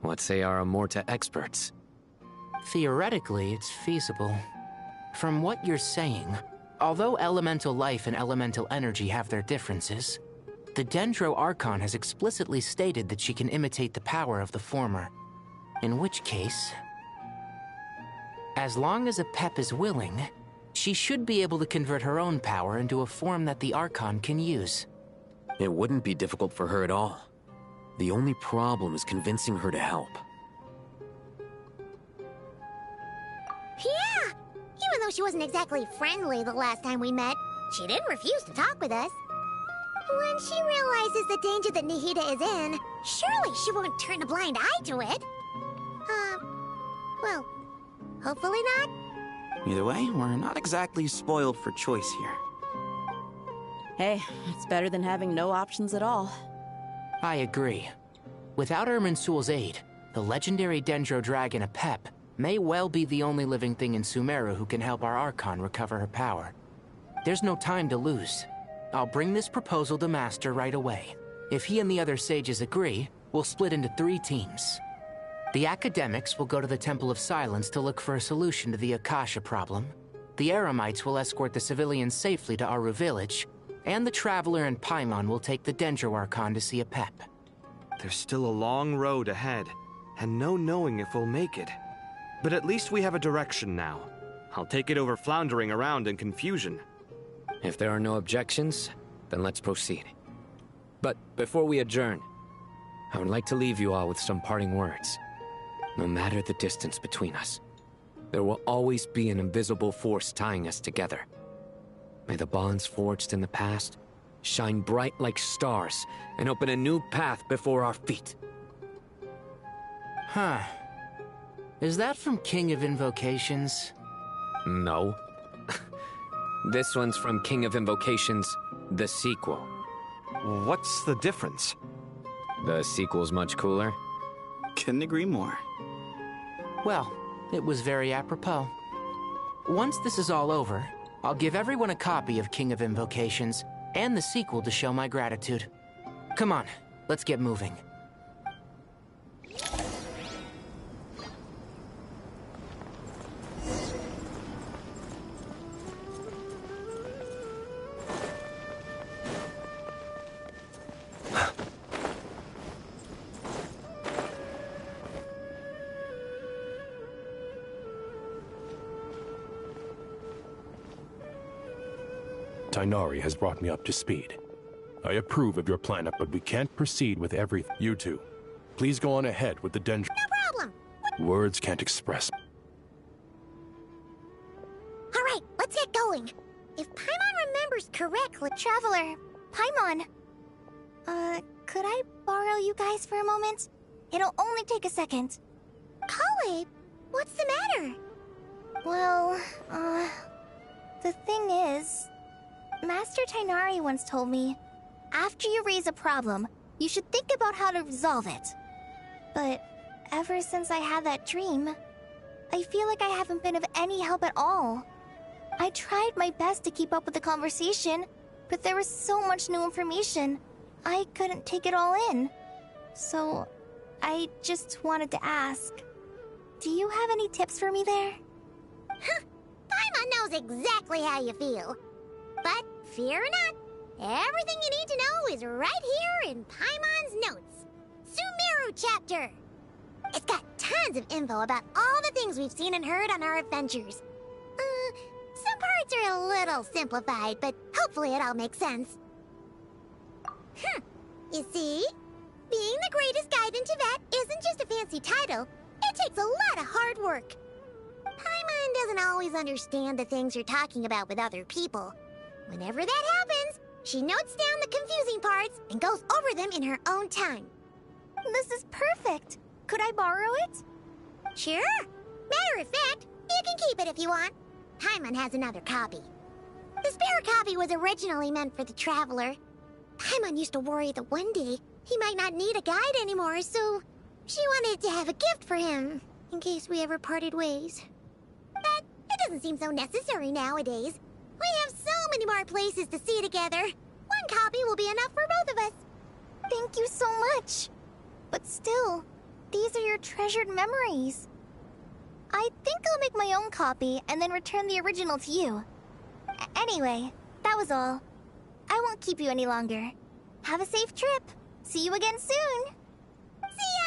What say our Amorta experts? Theoretically, it's feasible. From what you're saying, although elemental life and elemental energy have their differences, the Dendro Archon has explicitly stated that she can imitate the power of the former. In which case, as long as Apep is willing, she should be able to convert her own power into a form that the Archon can use. It wouldn't be difficult for her at all. The only problem is convincing her to help. Yeah! Even though she wasn't exactly friendly the last time we met, she didn't refuse to talk with us. When she realizes the danger that Nahida is in, surely she won't turn a blind eye to it. Well, hopefully not. Either way, we're not exactly spoiled for choice here. Hey, it's better than having no options at all. I agree. Without Irminsul's aid, the legendary Dendro Dragon Apep may well be the only living thing in Sumeru who can help our Archon recover her power. There's no time to lose. I'll bring this proposal to Master right away. If he and the other sages agree, we'll split into 3 teams. The academics will go to the Temple of Silence to look for a solution to the Akasha problem. The Eremites will escort the civilians safely to Aru village, and the Traveler and Paimon will take the Dendro Archon to see Apep. There's still a long road ahead, and no knowing if we'll make it. But at least we have a direction now. I'll take it over floundering around in confusion. If there are no objections, then let's proceed. But before we adjourn, I would like to leave you all with some parting words. No matter the distance between us, there will always be an invisible force tying us together. May the bonds forged in the past shine bright like stars and open a new path before our feet. Huh. Is that from King of Invocations? No. This one's from King of Invocations, the sequel. What's the difference? The sequel's much cooler. Couldn't agree more. Well, it was very apropos. Once this is all over, I'll give everyone a copy of King of Invocations and the sequel to show my gratitude. Come on, let's get moving. Tighnari has brought me up to speed. I approve of your plan, but we can't proceed with everything. You two, please go on ahead with the Dendro. No problem. Words can't express. All right, let's get going. If Paimon remembers correctly, Traveler, Paimon, could I borrow you guys for a moment? It'll only take a second. Kale, what's the matter? Well, the thing is, Master Tainari once told me, after you raise a problem, you should think about how to resolve it. But ever since I had that dream, I feel like I haven't been of any help at all. I tried my best to keep up with the conversation, but there was so much new information, I couldn't take it all in. So, I just wanted to ask, do you have any tips for me there? Paimon knows exactly how you feel. But fear not, everything you need to know is right here in Paimon's notes. Sumeru chapter. It's got tons of info about all the things we've seen and heard on our adventures. Some parts are a little simplified, but hopefully it all makes sense. You see? Being the greatest guide in Tibet isn't just a fancy title. It takes a lot of hard work. Paimon doesn't always understand the things you're talking about with other people. Whenever that happens, she notes down the confusing parts and goes over them in her own time. This is perfect. Could I borrow it? Sure. Matter of fact, you can keep it if you want. Paimon has another copy. The spare copy was originally meant for the traveler. Paimon used to worry that one day he might not need a guide anymore, so she wanted to have a gift for him, in case we ever parted ways. But it doesn't seem so necessary nowadays. We have so many more places to see together. One copy will be enough for both of us. Thank you so much. But still, these are your treasured memories. I think I'll make my own copy and then return the original to you. Anyway, that was all. I won't keep you any longer. Have a safe trip. See you again soon. See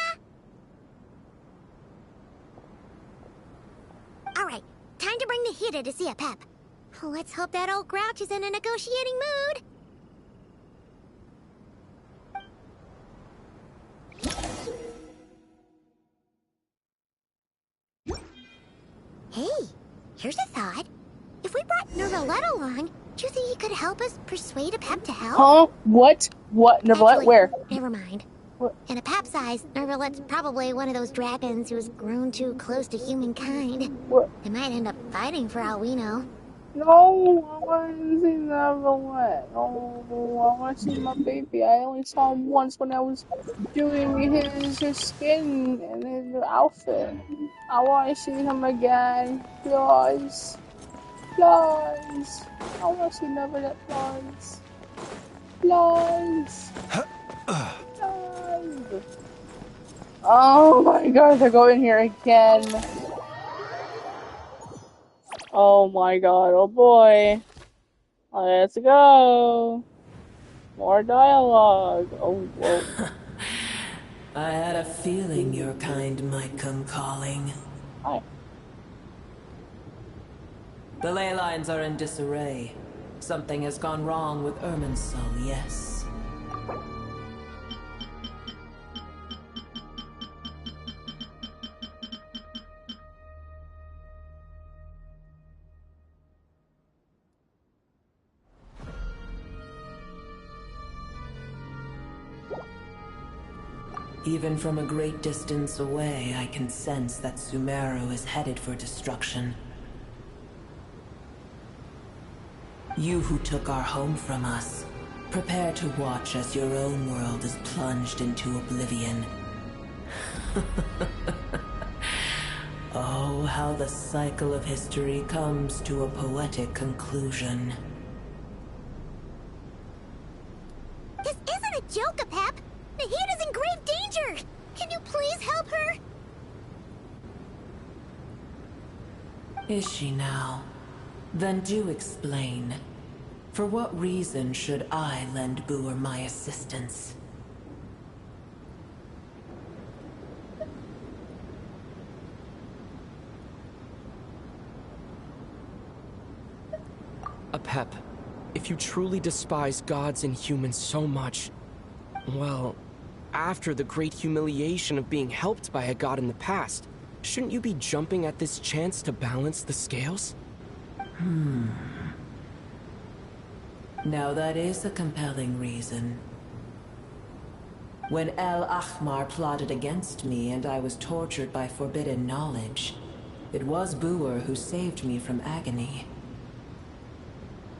ya! Alright, time to bring the Hida to see a Pep. Let's hope that old grouch is in a negotiating mood. Hey, here's a thought. If we brought Nervalette along, do you think he could help us persuade a Pep to help? Huh? What? What? Nervalette? Actually, Where? Never mind. What? In a Pep size, Nervalette's probably one of those dragons who's grown too close to humankind. What? They might end up fighting for all we know. No, I want to see Nervalette. No, I want to see my baby. I only saw him once when I was doing his skin and his outfit. I want to see him again. Please. Please. I want to see Nervalette, please. Please. Please. Oh my god, they're going here again. Oh my god, oh boy. Let's go. More dialogue. Oh, whoa. I had a feeling your kind might come calling. Hi. The ley lines are in disarray. Something has gone wrong with Irminsul, yes. Even from a great distance away, I can sense that Sumeru is headed for destruction. You who took our home from us, prepare to watch as your own world is plunged into oblivion. Oh, how the cycle of history comes to a poetic conclusion. This isn't a joke, Apep! Nahida's in grave danger! Can you please help her? Is she now? Then do explain. For what reason should I lend Booer my assistance? Apep, if you truly despise gods and humans so much, well, after the great humiliation of being helped by a god in the past, shouldn't you be jumping at this chance to balance the scales? Now that is a compelling reason. When El Ahmar plotted against me and I was tortured by forbidden knowledge, it was Booer who saved me from agony.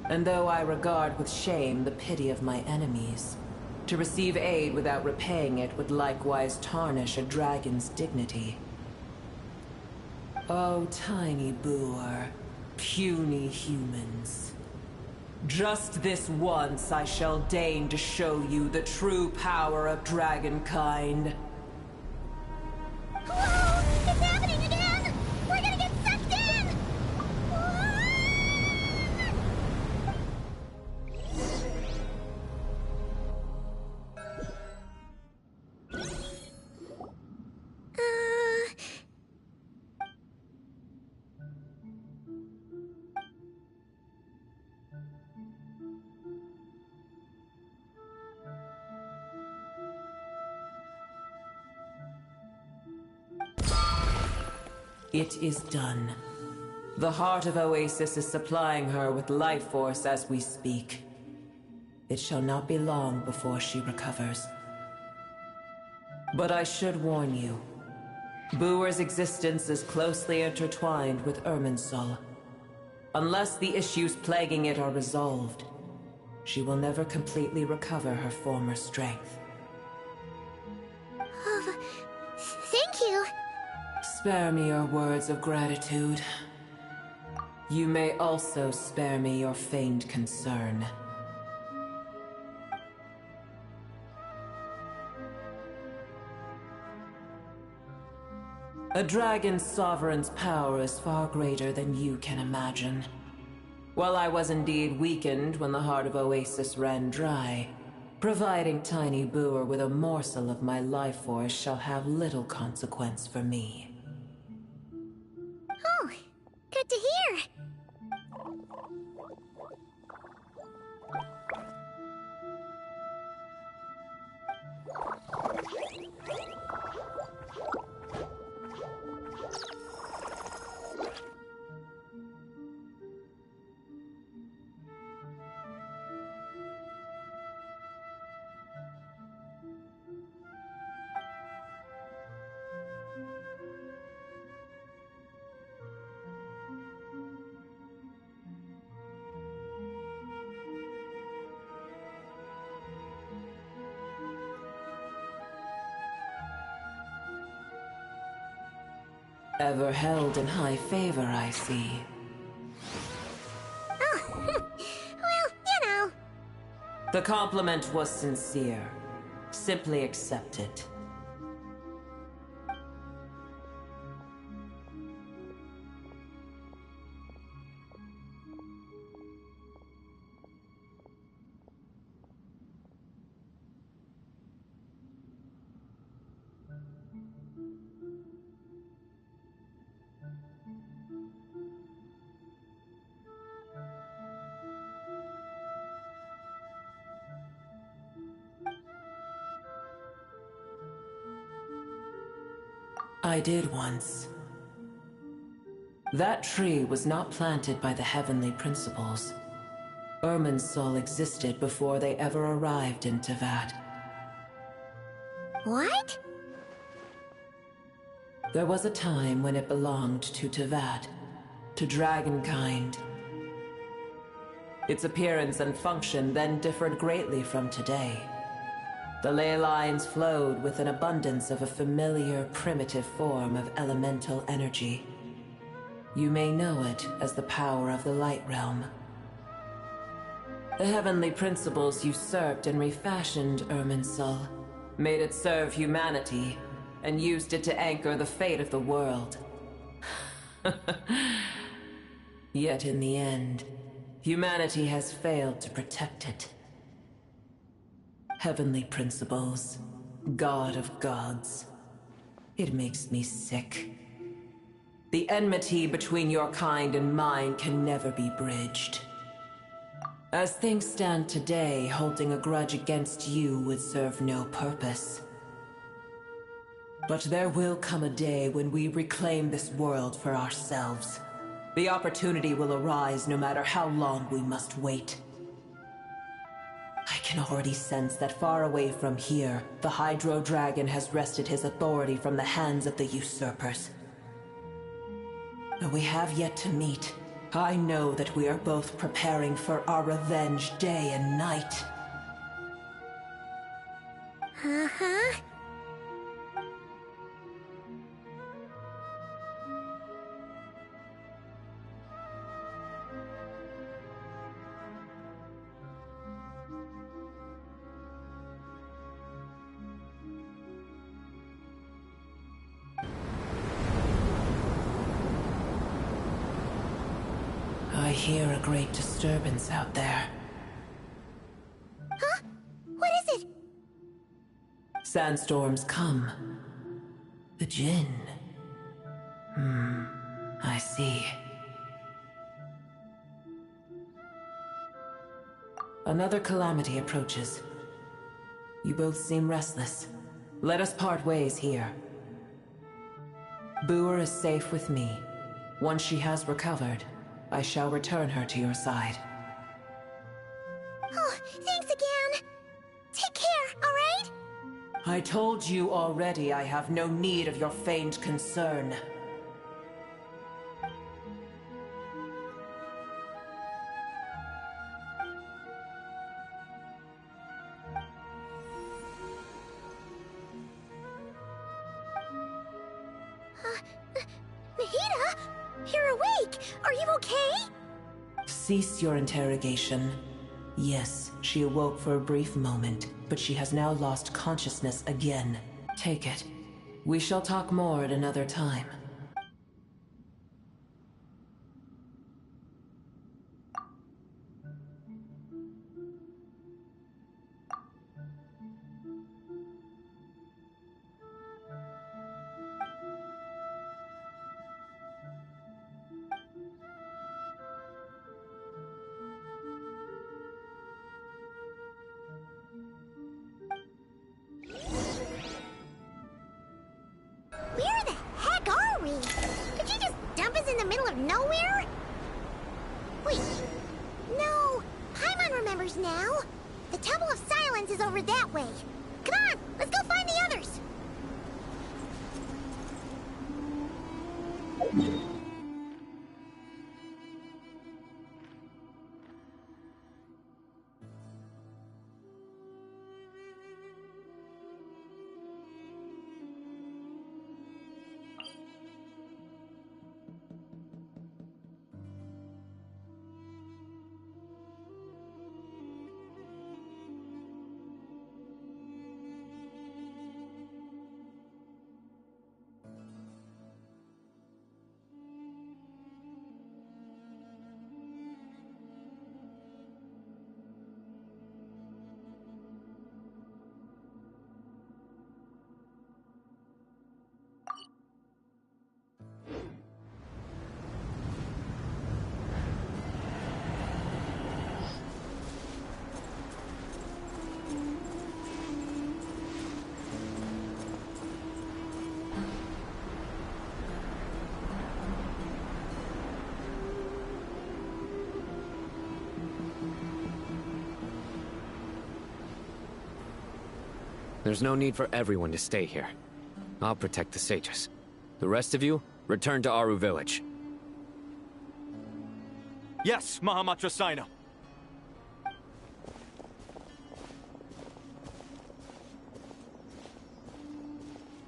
And though I regard with shame the pity of my enemies, to receive aid without repaying it would likewise tarnish a dragon's dignity. Oh, tiny boor, puny humans. Just this once I shall deign to show you the true power of dragonkind. Whoa! It's happening again! We're gonna get sucked in! It is done. The heart of Oasis is supplying her with life force as we speak. It shall not be long before she recovers. But I should warn you. Boor's existence is closely intertwined with Irminsul. Unless the issues plaguing it are resolved, she will never completely recover her former strength. Thank you. Spare me your words of gratitude. You may also spare me your feigned concern. A dragon's sovereign's power is far greater than you can imagine. While I was indeed weakened when the heart of Oasis ran dry, providing Tiny Boor with a morsel of my life force shall have little consequence for me. Oh, good to hear. Ever held in high favor, I see. Oh, well, you know. The compliment was sincere. Simply accept it. I did once. That tree was not planted by the heavenly principles. Irminsul existed before they ever arrived in Tevat. What? There was a time when it belonged to Tevat, to dragonkind. Its appearance and function then differed greatly from today. The ley lines flowed with an abundance of a familiar, primitive form of elemental energy. You may know it as the power of the Light Realm. The heavenly principles usurped and refashioned Irminsul, made it serve humanity, and used it to anchor the fate of the world. Yet in the end, humanity has failed to protect it. Heavenly principles, God of gods. It makes me sick. The enmity between your kind and mine can never be bridged. As things stand today, holding a grudge against you would serve no purpose. But there will come a day when we reclaim this world for ourselves. The opportunity will arise no matter how long we must wait. I can already sense that far away from here, the Hydro Dragon has wrested his authority from the hands of the usurpers. But we have yet to meet, I know that we are both preparing for our revenge day and night. Uh-huh. I hear a great disturbance out there. Huh? What is it? Sandstorms come. The Jinn. I see. Another calamity approaches. You both seem restless. Let us part ways here. Boer is safe with me. Once she has recovered, I shall return her to your side. Oh, thanks again. Take care, alright? I told you already I have no need of your feigned concern. Nahida? You're awake! Are you okay? Cease your interrogation. Yes, she awoke for a brief moment, but she has now lost consciousness again. Take it. We shall talk more at another time. Where the heck are we? Did you just dump us in the middle of nowhere? Wait. No. Paimon remembers now. The Temple of Silence is over that way. Come on, let's go find the others. There's no need for everyone to stay here. I'll protect the sages. The rest of you, return to Aru village. Yes, Mahamatra Sino.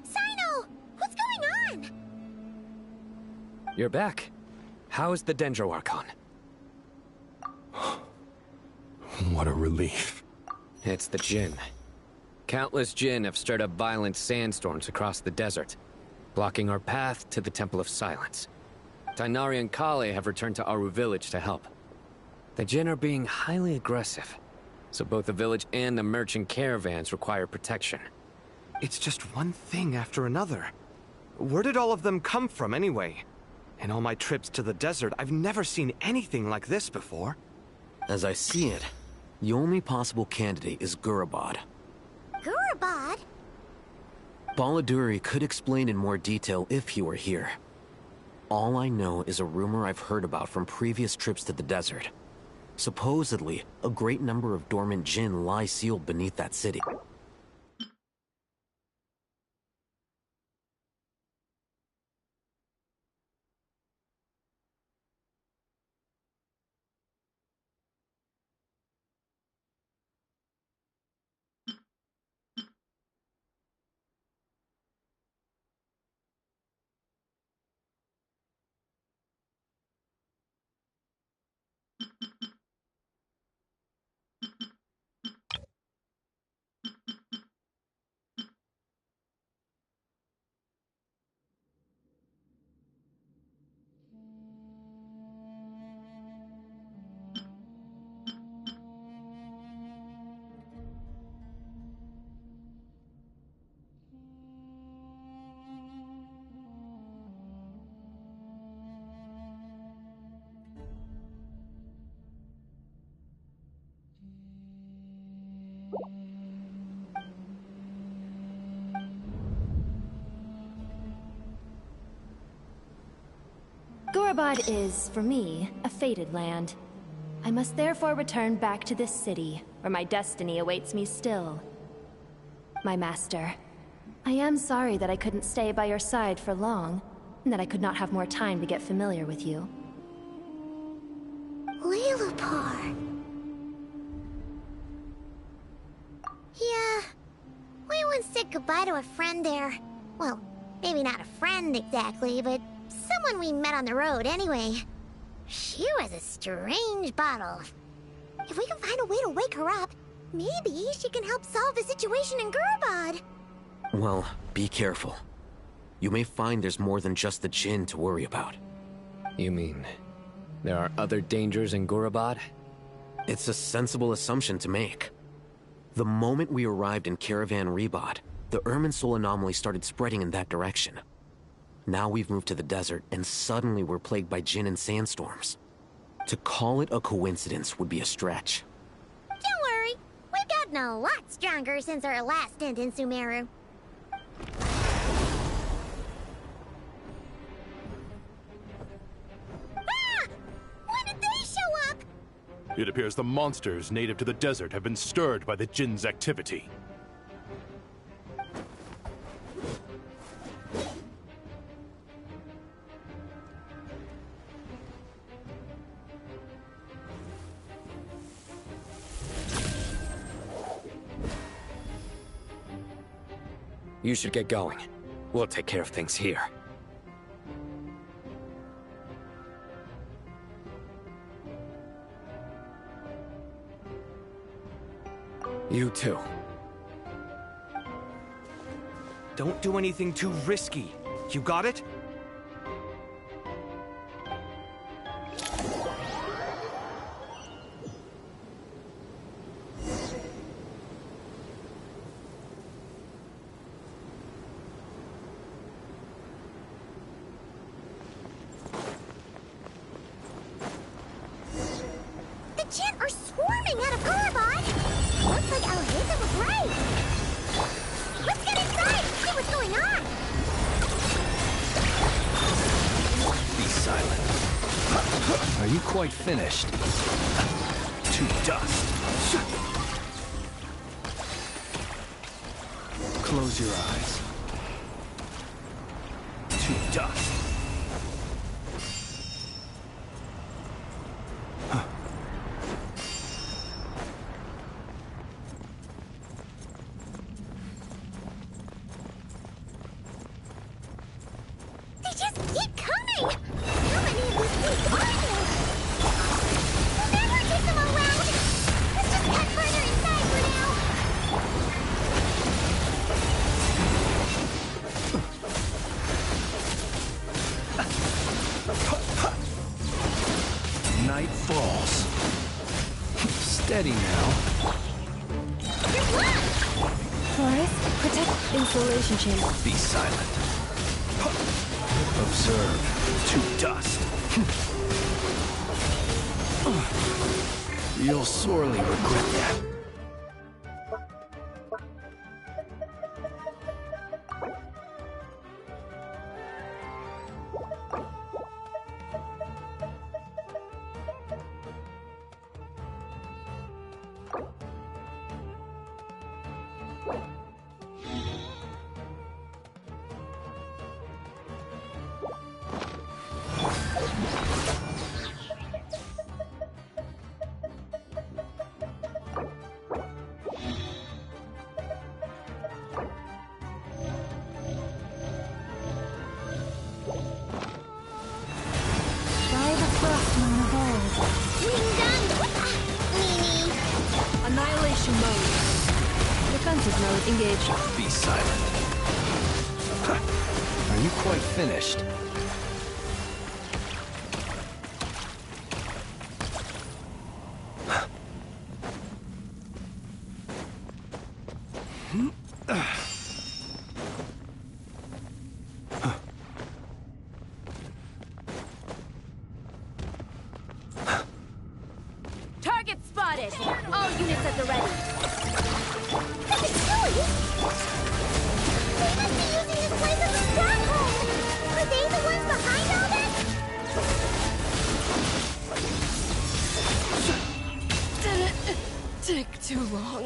Sino! What's going on? You're back. How's the Dendro Archon? What a relief. It's the Jinn. Countless Jinn have stirred up violent sandstorms across the desert, blocking our path to the Temple of Silence. Tighnari and Kale have returned to Aru village to help. The Jinn are being highly aggressive, so both the village and the merchant caravans require protection. It's just one thing after another. Where did all of them come from anyway? In all my trips to the desert, I've never seen anything like this before. As I see it, the only possible candidate is Gurabad. Gurabad? Baladuri could explain in more detail if he were here. All I know is a rumor I've heard about from previous trips to the desert. Supposedly, a great number of dormant Jinn lie sealed beneath that city. Gorabad is, for me, a fated land. I must therefore return back to this city, where my destiny awaits me still. My master, I am sorry that I couldn't stay by your side for long, and that I could not have more time to get familiar with you. Lilupar. Yeah, we once said goodbye to a friend there. Well, maybe not a friend exactly, but someone we met on the road anyway. She was a strange bottle. If we can find a way to wake her up, maybe she can help solve the situation in Gurabad. Well, be careful. You may find there's more than just the Jinn to worry about. You mean, there are other dangers in Gurabad? It's a sensible assumption to make. The moment we arrived in Caravan Rebod, the Irminsul anomaly started spreading in that direction. Now we've moved to the desert, and suddenly we're plagued by Jinn and sandstorms. To call it a coincidence would be a stretch. Don't worry, we've gotten a lot stronger since our last stint in Sumeru. Ah! When did they show up? It appears the monsters native to the desert have been stirred by the Jinn's activity. You should get going. We'll take care of things here. You too. Don't do anything too risky. You got it? The Jinn are swarming out of Gurabad! Looks like Alhazen was right! Let's get inside and see what's going on! Be silent. Are you quite finished? To dust. Close your eyes. To dust. They just keep coming! How many of these things are there? We'll never take them all out! Let's just head further inside for now! Night falls. Steady now. You're blocked! Forest, protect insulation chamber. Be silent. Observe. To dust. You'll sorely regret that. Try the Frostmourne evolve. Annihilation mode. Defensive mode engaged. Be silent. Are you quite finished? Target spotted! All units at the ready. That's a Chewie! They must be using this place as a stronghold! Are they the ones behind all this? too long.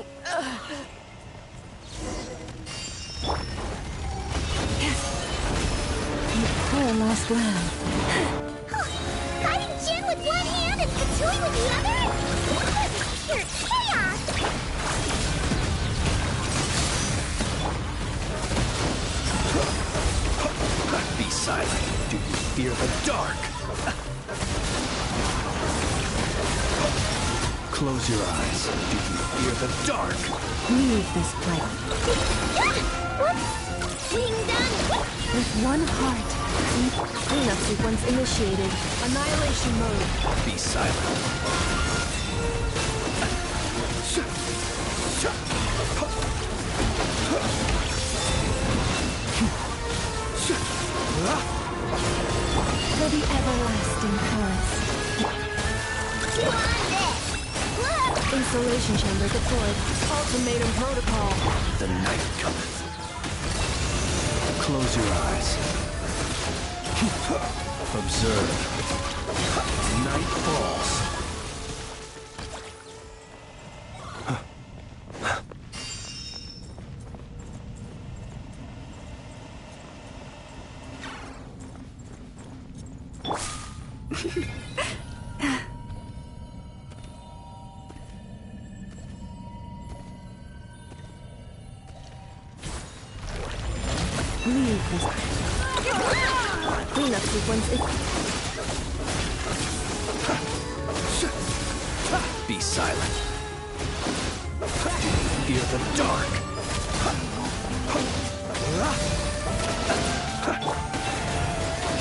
You poor lost lamb. Fighting Jin with one hand and Katui with the other? This is pure chaos! Be silent. Do you fear the dark? Close your eyes. Do you fear the dark? Leave this place. Being done! With one heart. Cleanup sequence initiated. Annihilation mode. Be silent. For the everlasting curse. Installation chamber deployed. Ultimatum protocol. The night cometh. Close your eyes. Observe. Night falls. Leave this. Cleanup sequence is. Be silent. Fear the dark.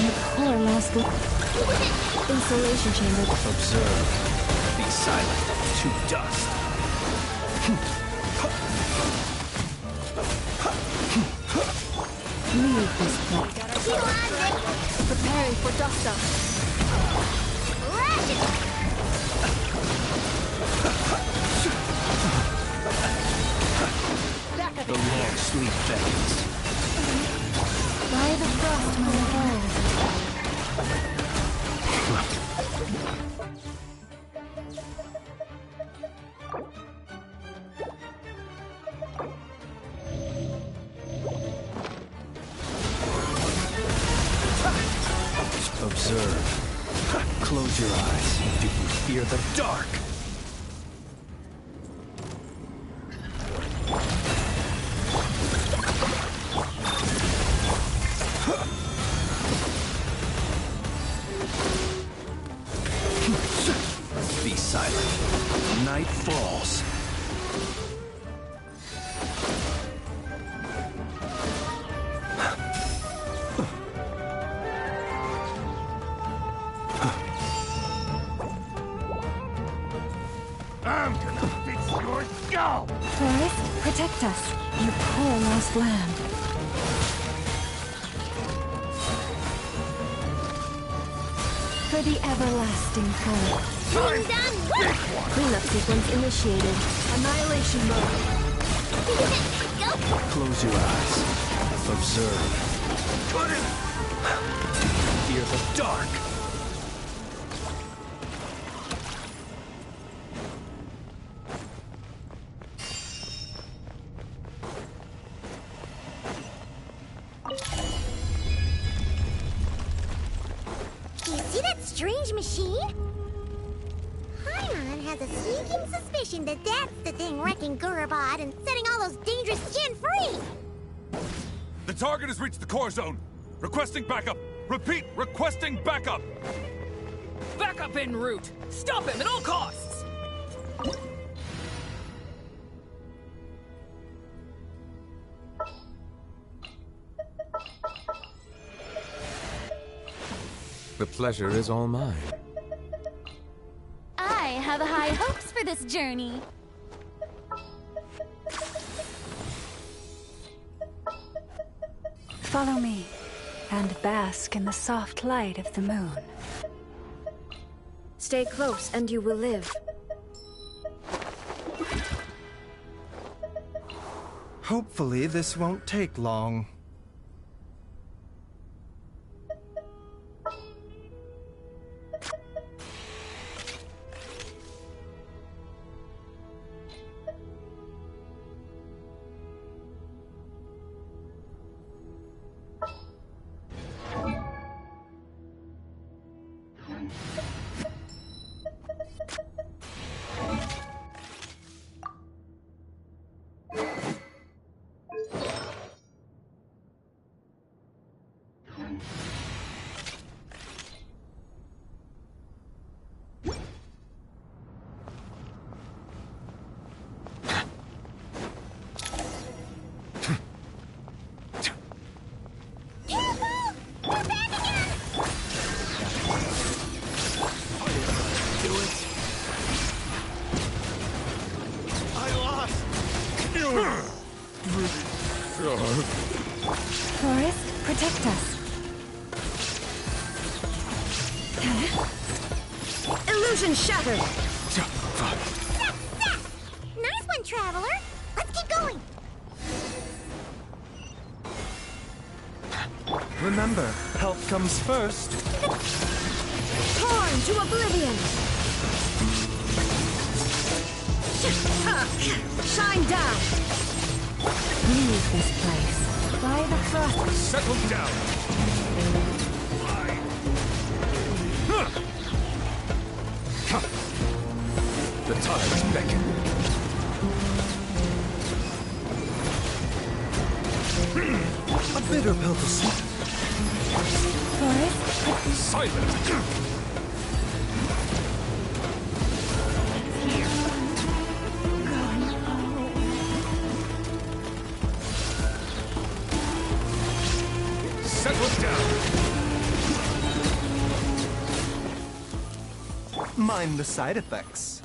You poor lost installation chamber. Observe. Be silent. To dust. Leave this place. Preparing for dust up. The long sleep beckons. By the frost my hold. Observe. Close your eyes. Do you fear the dark? Be silent. Night falls. I'm gonna fix your skull! Forest, protect us. You poor lost lamb. For the everlasting curse. Being done! Cleanup sequence initiated. Annihilation mode. Close your eyes. Observe. Fear the dark. Do you see that strange machine? Paimon has a sneaking suspicion that that's the thing wrecking Gurubad and setting all those dangerous Jin free! The target has reached the core zone. Requesting backup. Repeat, requesting backup. Backup en route. Stop him at all costs. The pleasure is all mine. I have high hopes for this journey. Follow me, and bask in the soft light of the moon. Stay close and you will live. Hopefully this won't take long. Forest, protect us. Illusion shattered! Nice one, Traveler! Let's keep going! Remember, help comes first. Torn to oblivion! Shine down! Leave this place. By the frost. Settle down! The tides beckon. A bitter pill to sweeten. Forest, Silent! Settle down! Mind the side effects.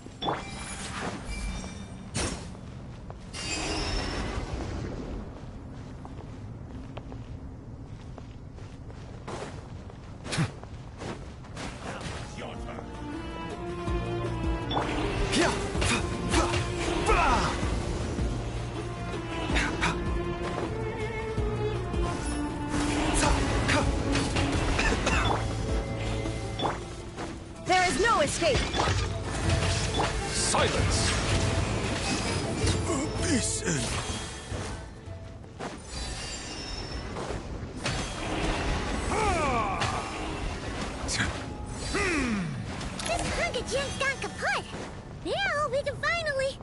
There is no escape! Silence! Listen. This hunk of gin's gone kaput! Now we can finally...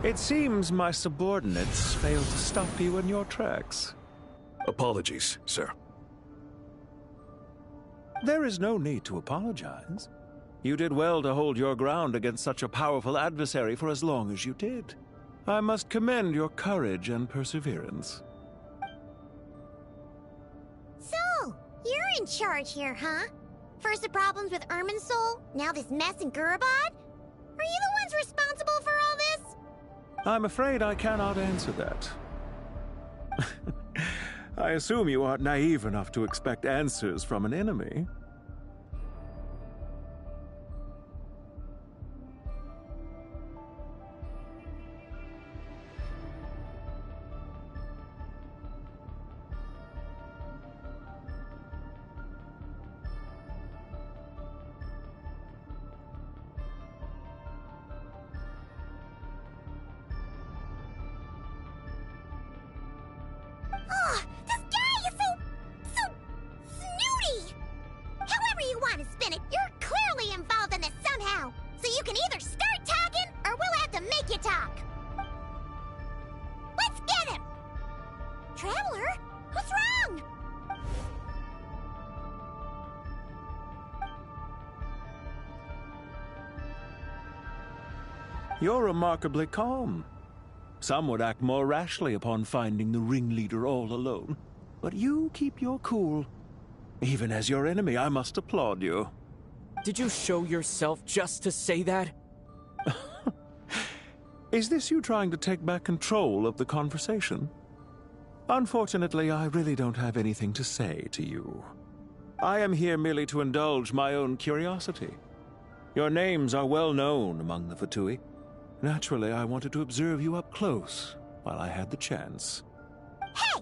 It seems my subordinates failed to stop you in your tracks. Apologies, sir. There is no need to apologize. You did well to hold your ground against such a powerful adversary for as long as you did. I must commend your courage and perseverance. So, you're in charge here, huh? First the problems with Irminsul, now this mess in Gurabad? Are you the ones responsible for all this? I'm afraid I cannot answer that. I assume you aren't naive enough to expect answers from an enemy. Oh, this guy is so snooty! However you want to spin it, you're clearly involved in this somehow. So you can either start talking, or we'll have to make you talk. Let's get him! Traveler, what's wrong? You're remarkably calm. Some would act more rashly upon finding the ringleader all alone. But you keep your cool. Even as your enemy, I must applaud you. Did you show yourself just to say that? Is this you trying to take back control of the conversation? Unfortunately, I really don't have anything to say to you. I am here merely to indulge my own curiosity. Your names are well known among the Fatui. Naturally, I wanted to observe you up close while I had the chance. Hey!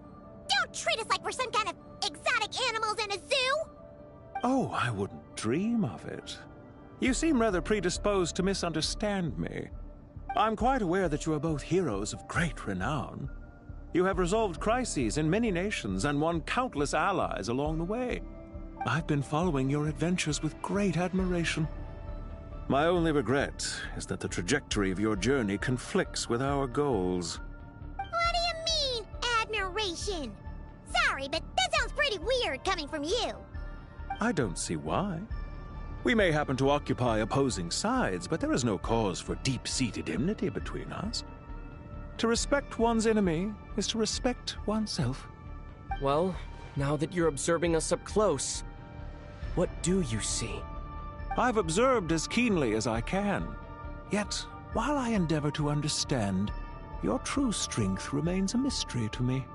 Don't treat us like we're some kind of exotic animals in a zoo! Oh, I wouldn't dream of it. You seem rather predisposed to misunderstand me. I'm quite aware that you are both heroes of great renown. You have resolved crises in many nations and won countless allies along the way. I've been following your adventures with great admiration. My only regret is that the trajectory of your journey conflicts with our goals. What do you mean, admiration? Sorry, but that sounds pretty weird coming from you. I don't see why. We may happen to occupy opposing sides, but there is no cause for deep-seated enmity between us. To respect one's enemy is to respect oneself. Well, now that you're observing us up close, what do you see? I've observed as keenly as I can. Yet, while I endeavor to understand, your true strength remains a mystery to me.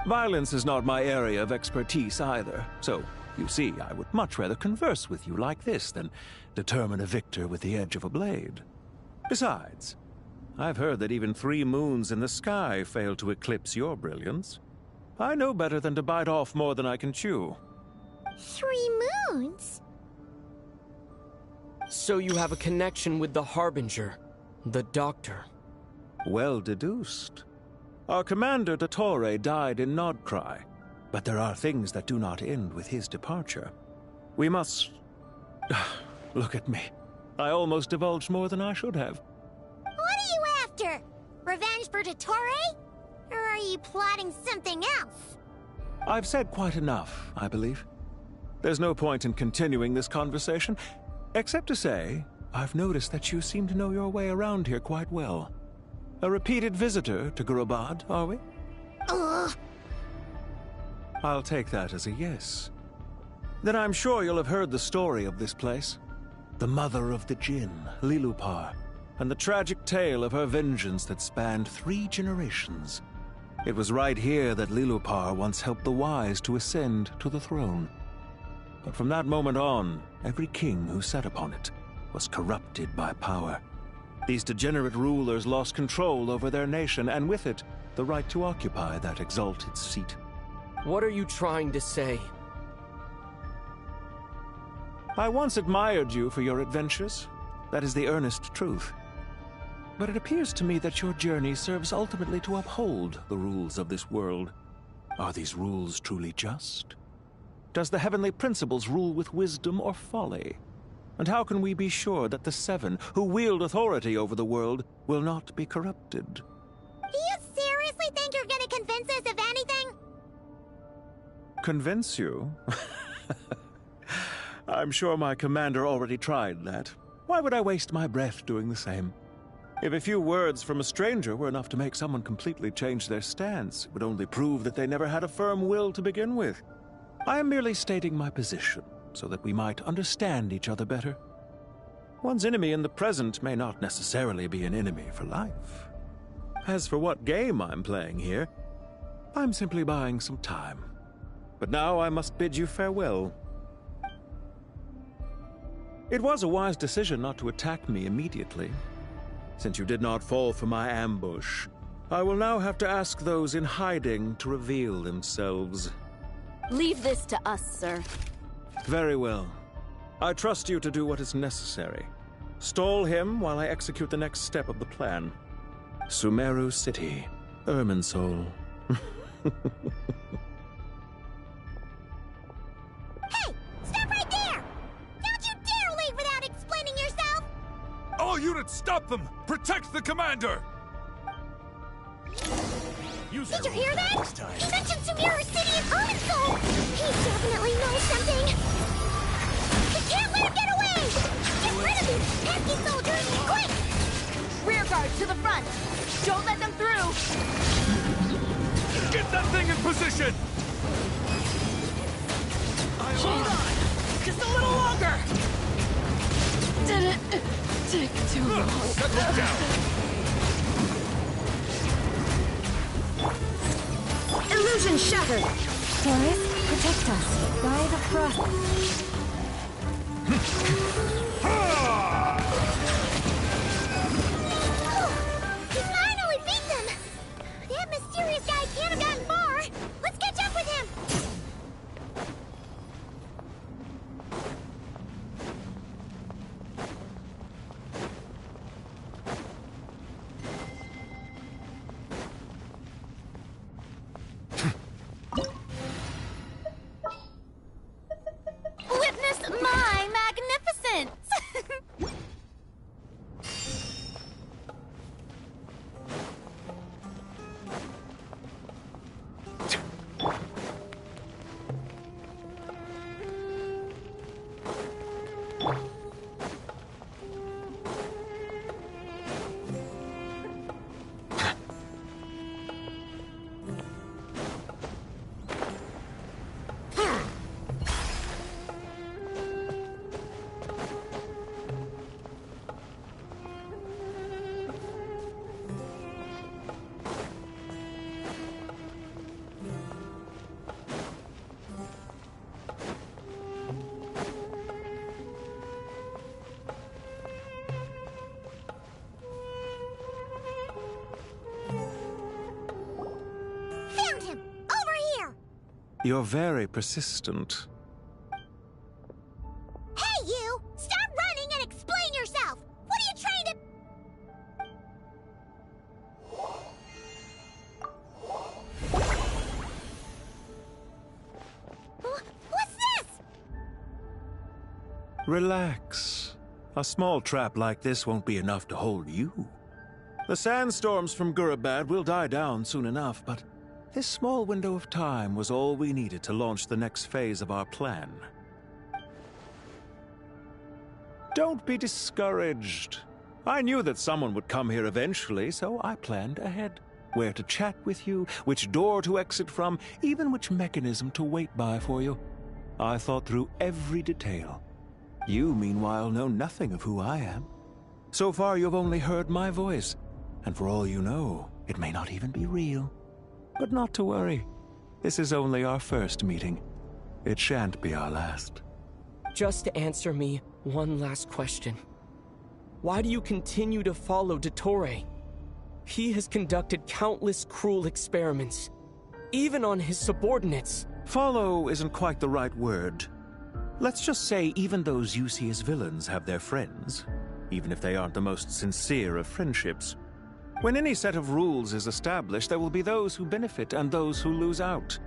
Violence is not my area of expertise either, so you see, I would much rather converse with you like this than determine a victor with the edge of a blade. Besides, I've heard that even 3 moons in the sky fail to eclipse your brilliance. I know better than to bite off more than I can chew. 3 moons? So you have a connection with the Harbinger, the Doctor. Well deduced. Our commander, Dottore, died in Nodcry, but there are things that do not end with his departure. We must... Look at me. I almost divulged more than I should have. What are you after? Revenge for Dottore? Or are you plotting something else? I've said quite enough, I believe. There's no point in continuing this conversation, except to say, I've noticed that you seem to know your way around here quite well. A repeated visitor to Gurubad, are we? Ugh. I'll take that as a yes. Then I'm sure you'll have heard the story of this place. The mother of the Jinn, Lilupar, and the tragic tale of her vengeance that spanned 3 generations. It was right here that Lilupar once helped the wise to ascend to the throne. But from that moment on, every king who sat upon it was corrupted by power. These degenerate rulers lost control over their nation, and with it, the right to occupy that exalted seat. What are you trying to say? I once admired you for your adventures. That is the earnest truth. But it appears to me that your journey serves ultimately to uphold the rules of this world. Are these rules truly just? Does the heavenly principles rule with wisdom or folly? And how can we be sure that the 7 who wield authority over the world will not be corrupted? Do you seriously think you're gonna convince us of anything? Convince you? I'm sure my commander already tried that. Why would I waste my breath doing the same? If a few words from a stranger were enough to make someone completely change their stance, it would only prove that they never had a firm will to begin with. I am merely stating my position, so that we might understand each other better. One's enemy in the present may not necessarily be an enemy for life. As for what game I'm playing here, I'm simply buying some time. But now I must bid you farewell. It was a wise decision not to attack me immediately. Since you did not fall for my ambush, I will now have to ask those in hiding to reveal themselves. Leave this to us, sir. Very well. I trust you to do what is necessary. Stall him while I execute the next step of the plan. Sumeru City, Irminsul. Hey! Stop right there! Don't you dare leave without explaining yourself! All units, stop them! Protect the commander! Did you hear that? He mentioned Sumeru City and Irminsul! He definitely knows something! We can't let him get away! Get rid of these pesky soldiers, quick! Rear guard to the front! Don't let them through! Get that thing in position! Hold on! Just a little longer! Did it take too long? Settle down! Illusion shattered! Taurus, protect us. By the frost. He finally beat them! That mysterious guy can't have gotten far! Let's catch up with him! Witness my magnificence! You're very persistent. Hey, you! Stop running and explain yourself! What are you trying to... What's this? Relax. A small trap like this won't be enough to hold you. The sandstorms from Gurabad will die down soon enough, but this small window of time was all we needed to launch the next phase of our plan. Don't be discouraged. I knew that someone would come here eventually, so I planned ahead. Where to chat with you, which door to exit from, even which mechanism to wait by for you. I thought through every detail. You, meanwhile, know nothing of who I am. So far, you've only heard my voice, and for all you know, it may not even be real. But not to worry. This is only our first meeting. It shan't be our last. Just answer me one last question. Why do you continue to follow Dottore? He has conducted countless cruel experiments, even on his subordinates. Follow isn't quite the right word. Let's just say even those you see as villains have their friends, even if they aren't the most sincere of friendships. When any set of rules is established, there will be those who benefit and those who lose out.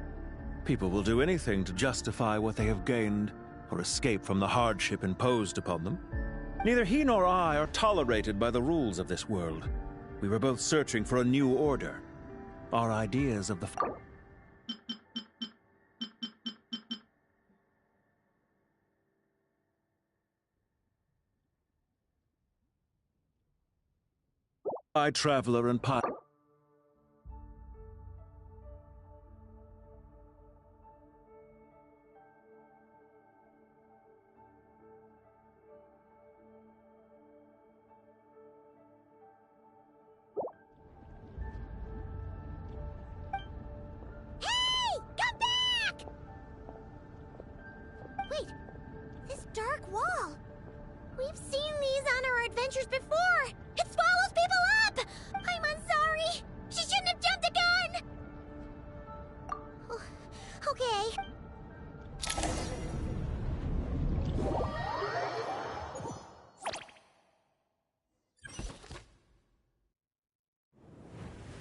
People will do anything to justify what they have gained or escape from the hardship imposed upon them. Neither he nor I are tolerated by the rules of this world. We were both searching for a new order. Our ideas of the... traveler and pilot. Hey! Come back! Wait, this dark wall. We've seen these on our adventures before. It swallows people up! I'm sorry. She shouldn't have jumped the gun! Oh, okay.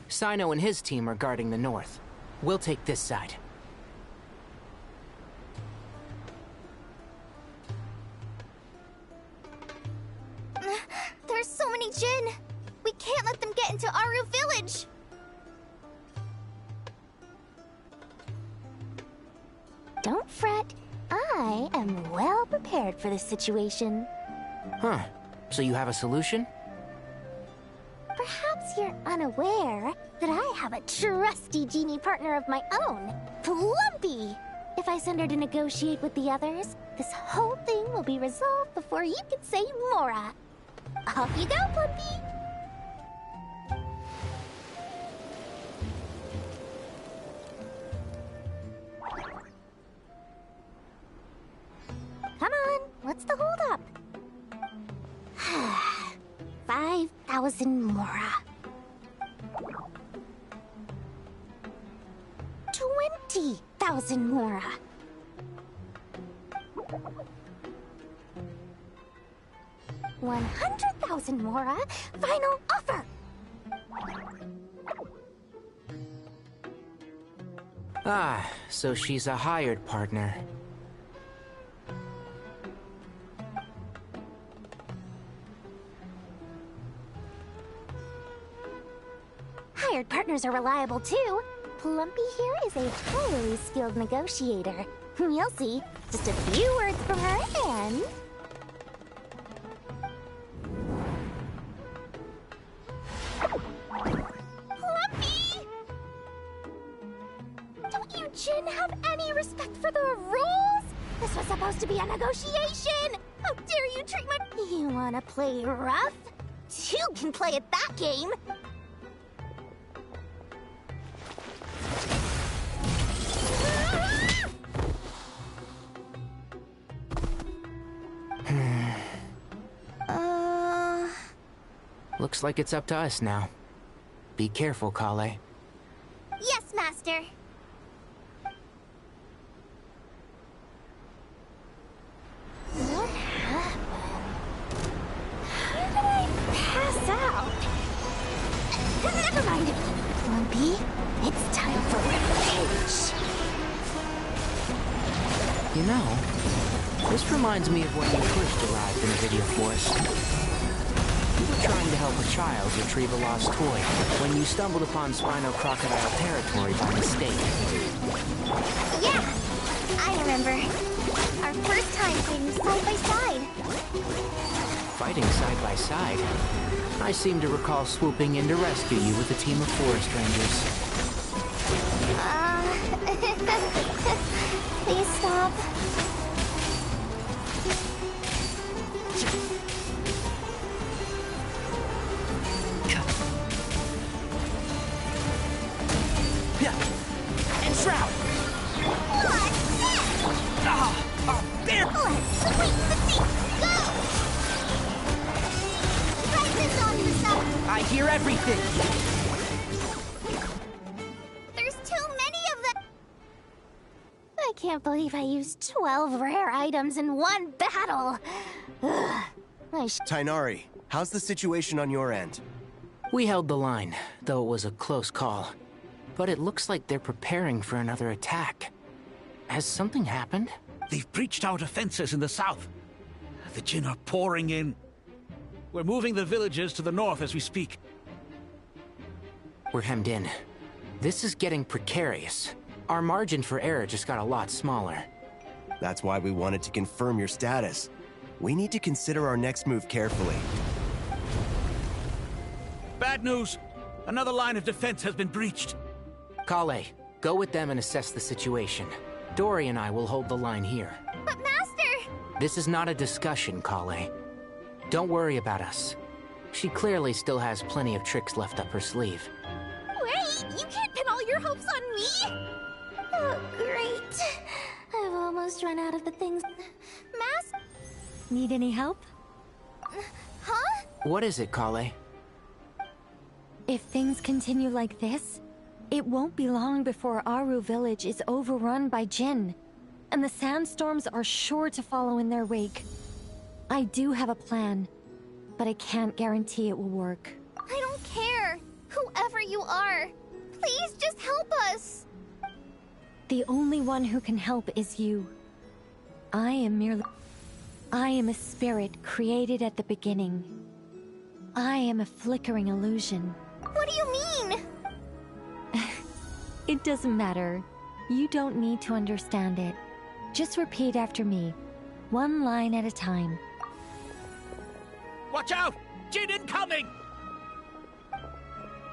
Sino and his team are guarding the north. We'll take this side. There's so many Jinn. We can't let them get into Aru village. Don't fret. I am well prepared for this situation. Huh. So you have a solution? Perhaps you're unaware that I have a trusty genie partner of my own, Plumpy. If I send her to negotiate with the others, this whole thing will be resolved before you can say Mora. Off you go, Plumpy! Come on, what's the holdup? 5,000 Mora. 20,000 Mora. 100,000 Mora. Final offer. Ah, so she's a hired partner. Hired partners are reliable too. Plumpy here is a highly skilled negotiator. You'll see. Just a few words from her and... Plumpy! Don't you Jinn have any respect for the rules? This was supposed to be a negotiation! How dare you treat my... You wanna play rough? Two can play at that game! Looks like it's up to us now. Be careful, Kale. Yes, Master. kind of you, Lumpy. It's time for revenge. You know, this reminds me of when you first arrived in the video forest. You were trying to help a child retrieve a lost toy when you stumbled upon Spino Crocodile territory by mistake. Yeah, I remember. Our first time fighting side by side. Fighting side by side? I seem to recall swooping in to rescue you with a team of forest rangers. Please stop. And Shroud! There! Let's sweep the seat! Go! Right this onto the side! I hear everything! There's too many of them! I can't believe I used 12 rare items in one battle! Ugh. Tainari, how's the situation on your end? We held the line, though it was a close call. But it looks like they're preparing for another attack. Has something happened? They've breached our defenses in the south. The Jinn are pouring in. We're moving the villagers to the north as we speak. We're hemmed in. This is getting precarious. Our margin for error just got a lot smaller. That's why we wanted to confirm your status. We need to consider our next move carefully. Bad news! Another line of defense has been breached. Kale, go with them and assess the situation. Dory and I will hold the line here. But Master! This is not a discussion, Kale. Don't worry about us. She clearly still has plenty of tricks left up her sleeve. Wait! You can't pin all your hopes on me! Oh, great. I've almost run out of the things... Master? Need any help? Huh? What is it, Kale? If things continue like this, it won't be long before Aru village is overrun by Jinn, and the sandstorms are sure to follow in their wake. I do have a plan, but I can't guarantee it will work. I don't care. Whoever you are, please just help us. The only one who can help is you. I am a spirit created at the beginning. I am a flickering illusion. What do you mean? It doesn't matter. You don't need to understand it. Just repeat after me, one line at a time. Watch out! Jinn incoming!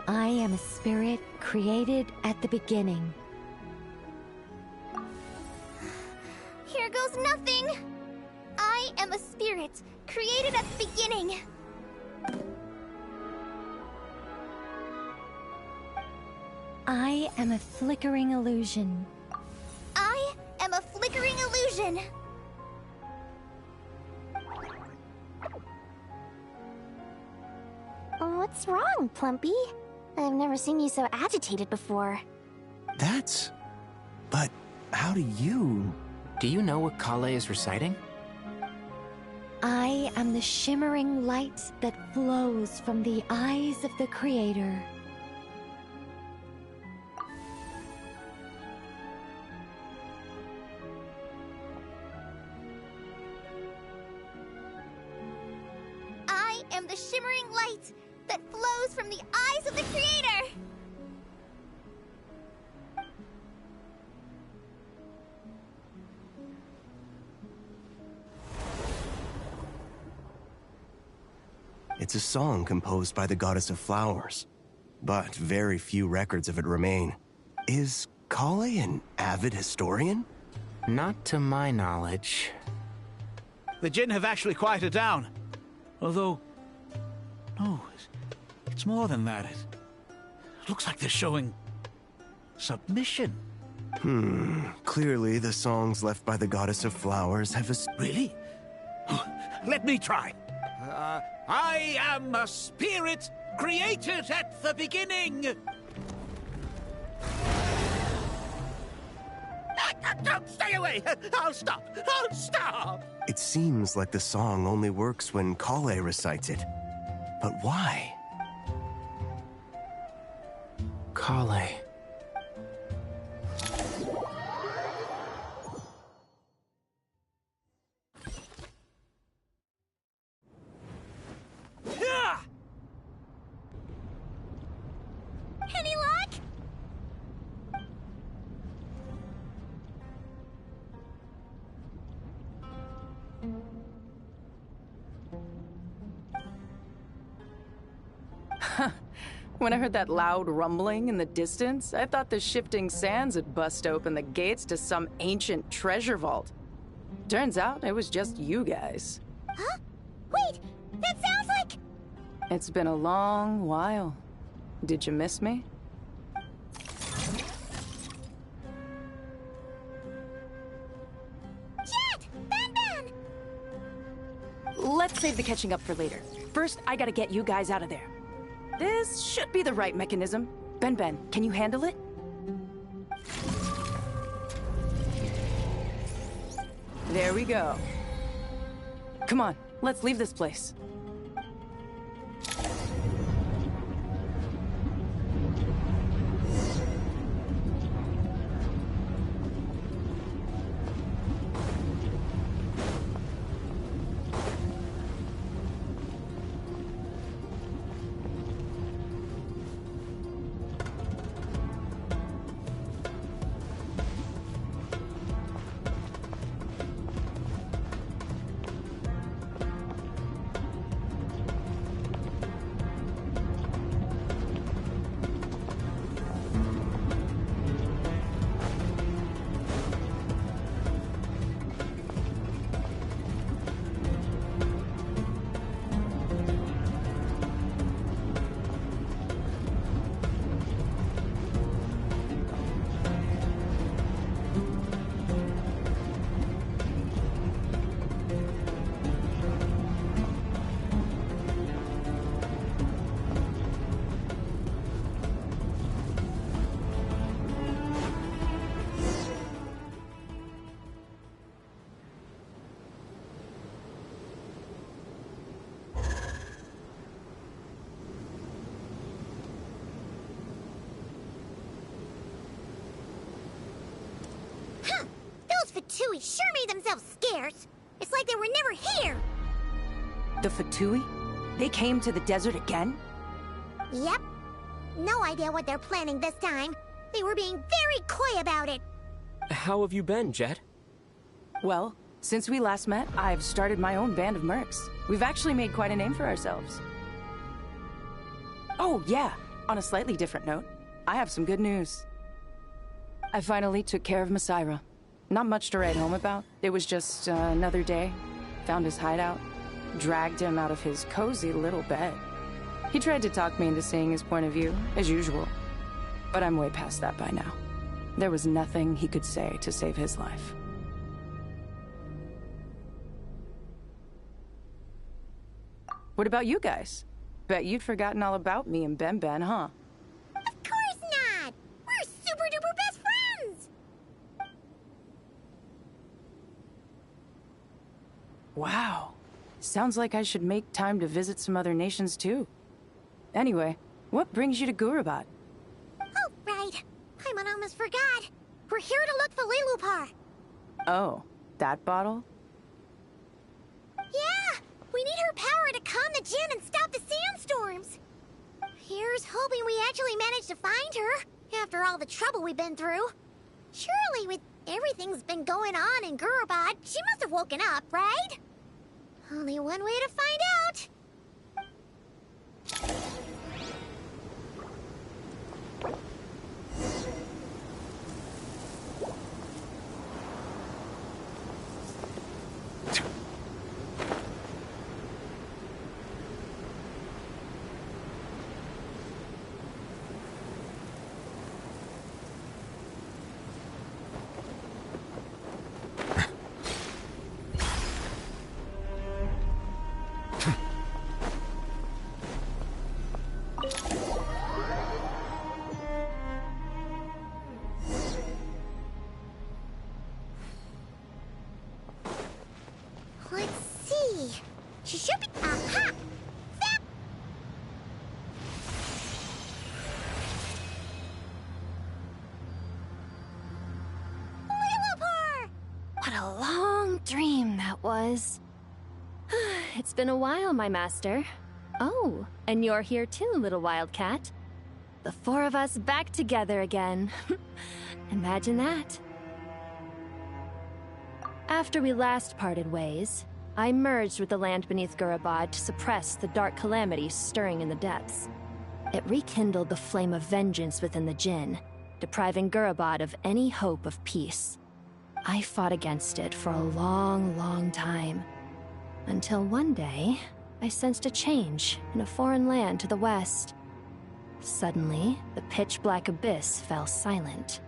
I am a spirit created at the beginning. Here goes nothing. I am a spirit created at the beginning. I am a flickering illusion. I am a flickering illusion. What's wrong, Plumpy? I've never seen you so agitated before. But how do you... Do you know what Kale is reciting? I am the shimmering light that flows from the eyes of the Creator. I am the shimmering light that flows from the eyes of the Creator! It's a song composed by the goddess of flowers, but very few records of it remain. Is Kale an avid historian? Not to my knowledge. The Jinn have actually quieted down. Although... no, it's more than that. It looks like they're showing... submission. Clearly the songs left by the goddess of flowers have a... Really? Let me try. I am a spirit created at the beginning. Stay away! I'll stop! I'll stop! It seems like the song only works when Kale recites it. But why? Kale. Any luck? When I heard that loud rumbling in the distance, I thought the shifting sands had bust open the gates to some ancient treasure vault. Turns out it was just you guys. Huh? Wait, that sounds like... It's been a long while. Did you miss me? Jet! Ben! Let's save the catching up for later. First, I gotta get you guys out of there. This should be the right mechanism. Ben, can you handle it? There we go. Come on, let's leave this place. Fatui sure made themselves scarce. It's like they were never here. The Fatui? They came to the desert again? Yep. No idea what they're planning this time. They were being very coy about it. How have you been, Jet? Well, since we last met, I've started my own band of mercs. We've actually made quite a name for ourselves. Oh, yeah. On a slightly different note, I have some good news. I finally took care of Masaira. Not much to write home about. It was just another day. Found his hideout. Dragged him out of his cozy little bed. He tried to talk me into seeing his point of view, as usual. But I'm way past that by now. There was nothing he could say to save his life. What about you guys? Bet you'd forgotten all about me and Ben, huh? Of course not! We're super duper best friends! Wow. Sounds like I should make time to visit some other nations too. Anyway, what brings you to Gurabat? Oh, right. Paimon almost forgot. We're here to look for Lilupar. Oh, that bottle? Yeah! We need her power to calm the Jinn and stop the sandstorms. Here's hoping we actually manage to find her, after all the trouble we've been through. Surely, with everything's been going on in Gurabat, she must have woken up, right? Only one way to find out. pleasant dream that was. It's been a while, my master. Oh, and you're here too, little wildcat. The four of us back together again. Imagine that. After we last parted ways, I merged with the land beneath Gurabad to suppress the dark calamity stirring in the depths. It rekindled the flame of vengeance within the Jinn, depriving Gurabad of any hope of peace. I fought against it for a long, long time. Until one day, I sensed a change in a foreign land to the west. Suddenly, the pitch-black abyss fell silent.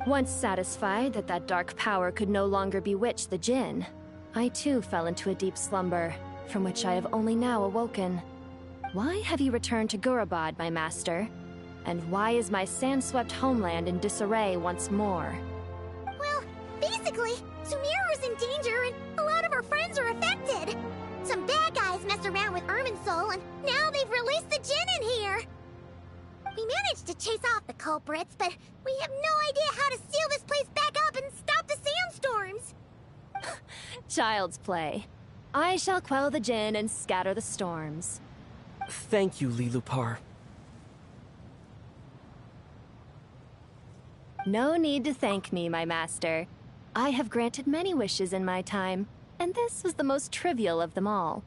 Once satisfied that that dark power could no longer bewitch the Jinn, I too fell into a deep slumber, from which I have only now awoken. Why have you returned to Gurabad, my master? And why is my sand-swept homeland in disarray once more? Well, basically, Sumira is in danger and a lot of our friends are affected. Some bad guys messed around with Irminsul and now they've released the Jinn in here. We managed to chase off the culprits, but we have no idea how to seal this place back up and stop the sandstorms. Child's play. I shall quell the Jinn and scatter the storms. Thank you, Lilupar. No need to thank me, my master. I have granted many wishes in my time, and this was the most trivial of them all.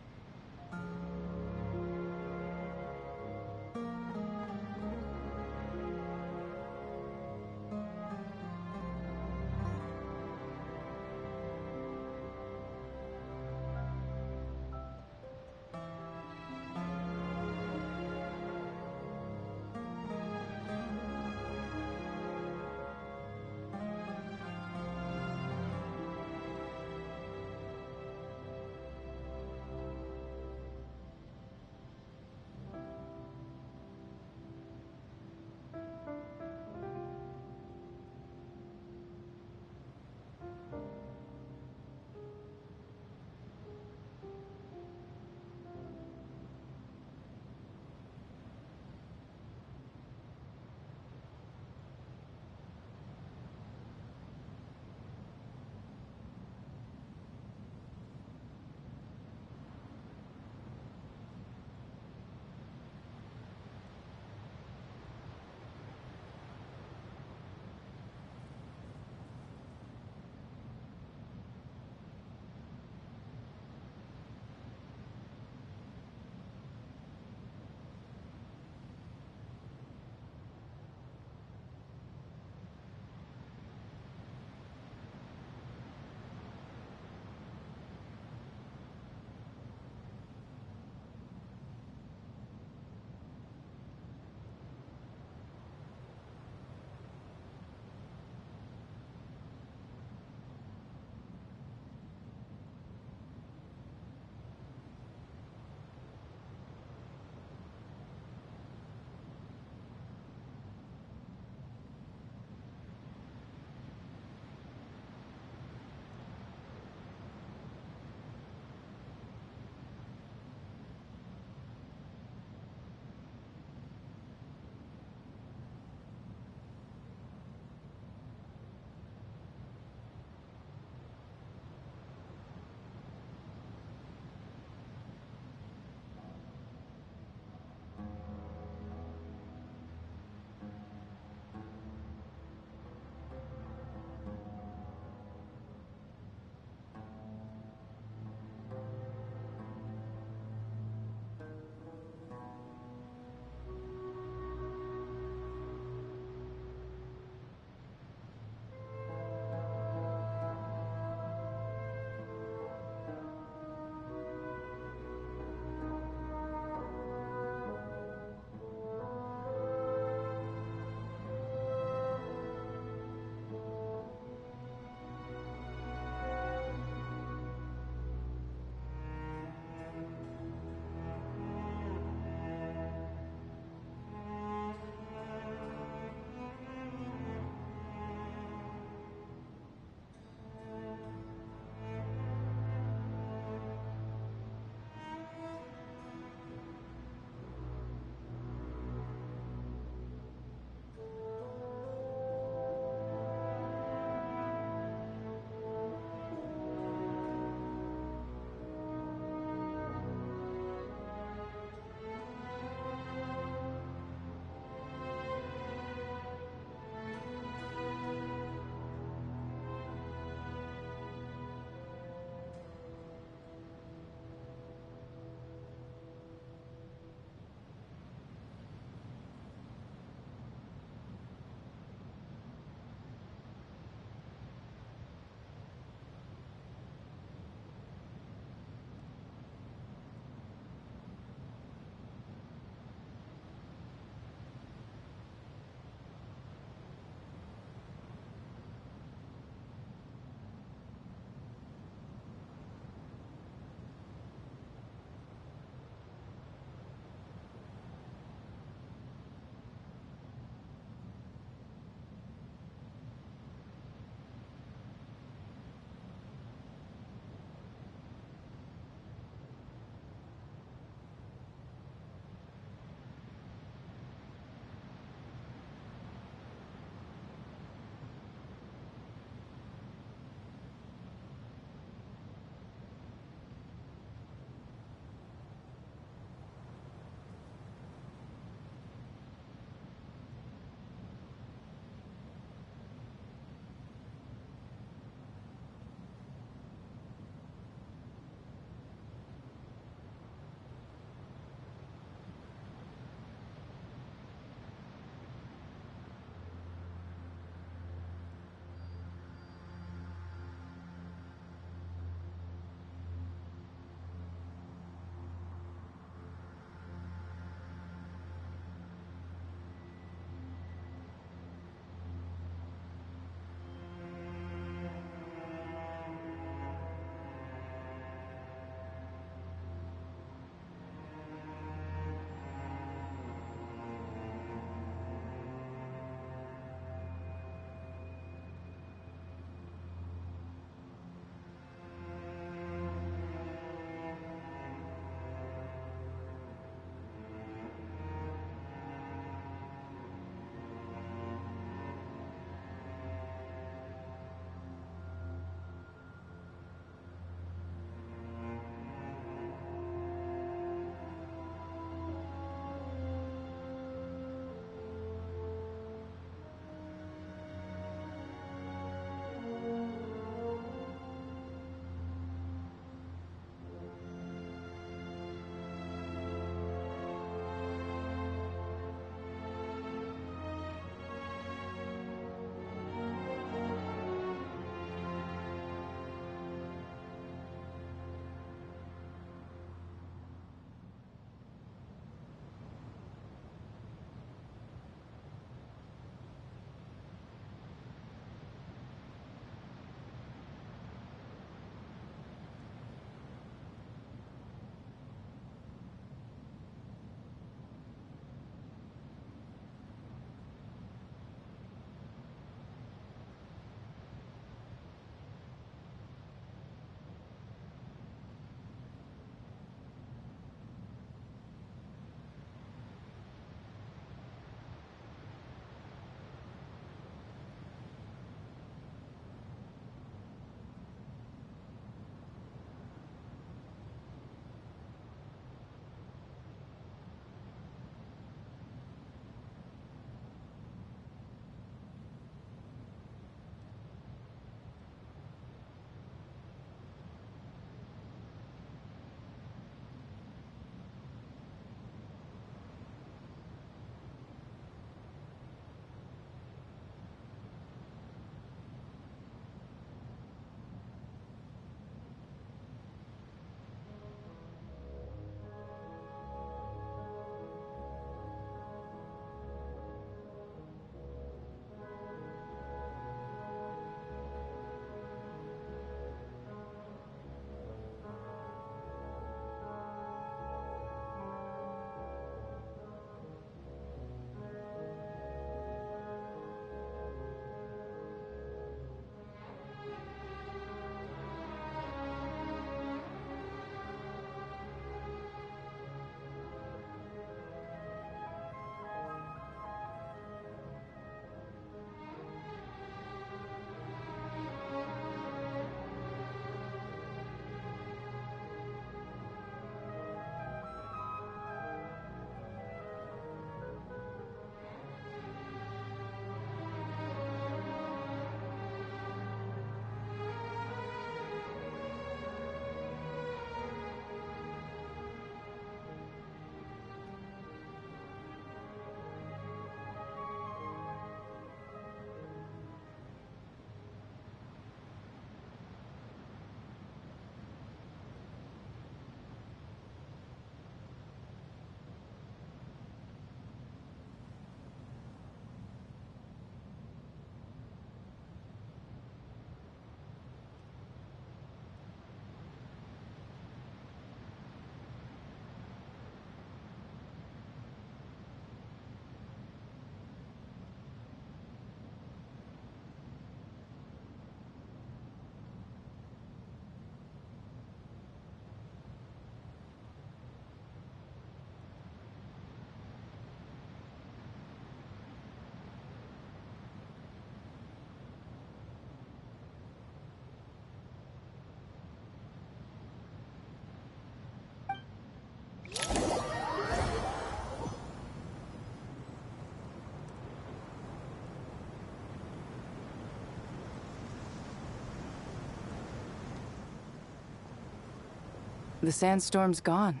The sandstorm's gone.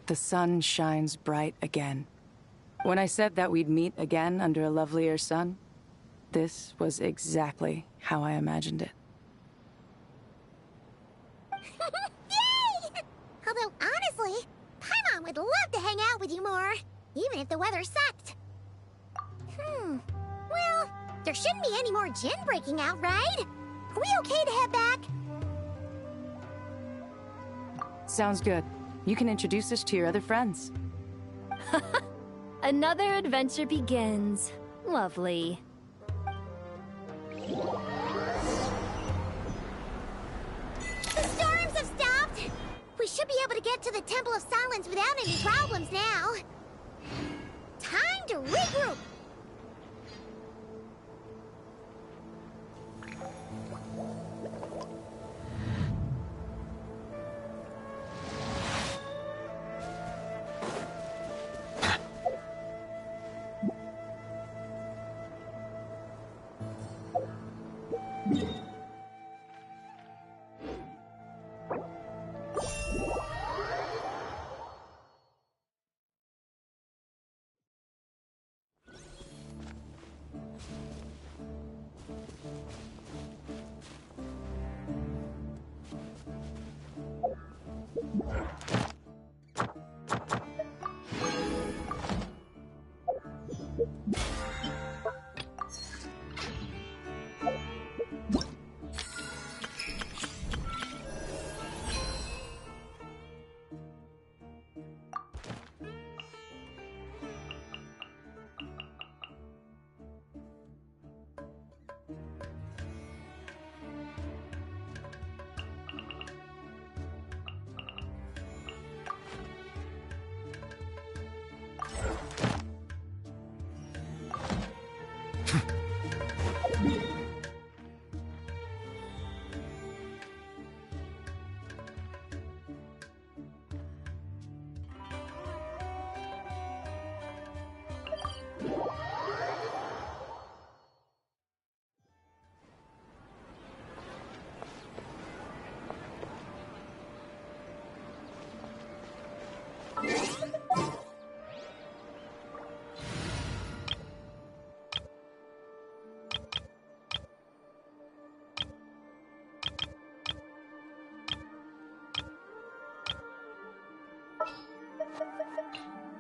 The sun shines bright again. When I said that we'd meet again under a lovelier sun, this was exactly how I imagined it. Yay! Although, honestly, Paimon would love to hang out with you more, even if the weather sucked. Well, there shouldn't be any more Jin breaking out, right? Are we okay to head back? Sounds good. You can introduce us to your other friends. Another adventure begins. Lovely. The storms have stopped! We should be able to get to the Temple of Silence without any problems now. Time to regroup!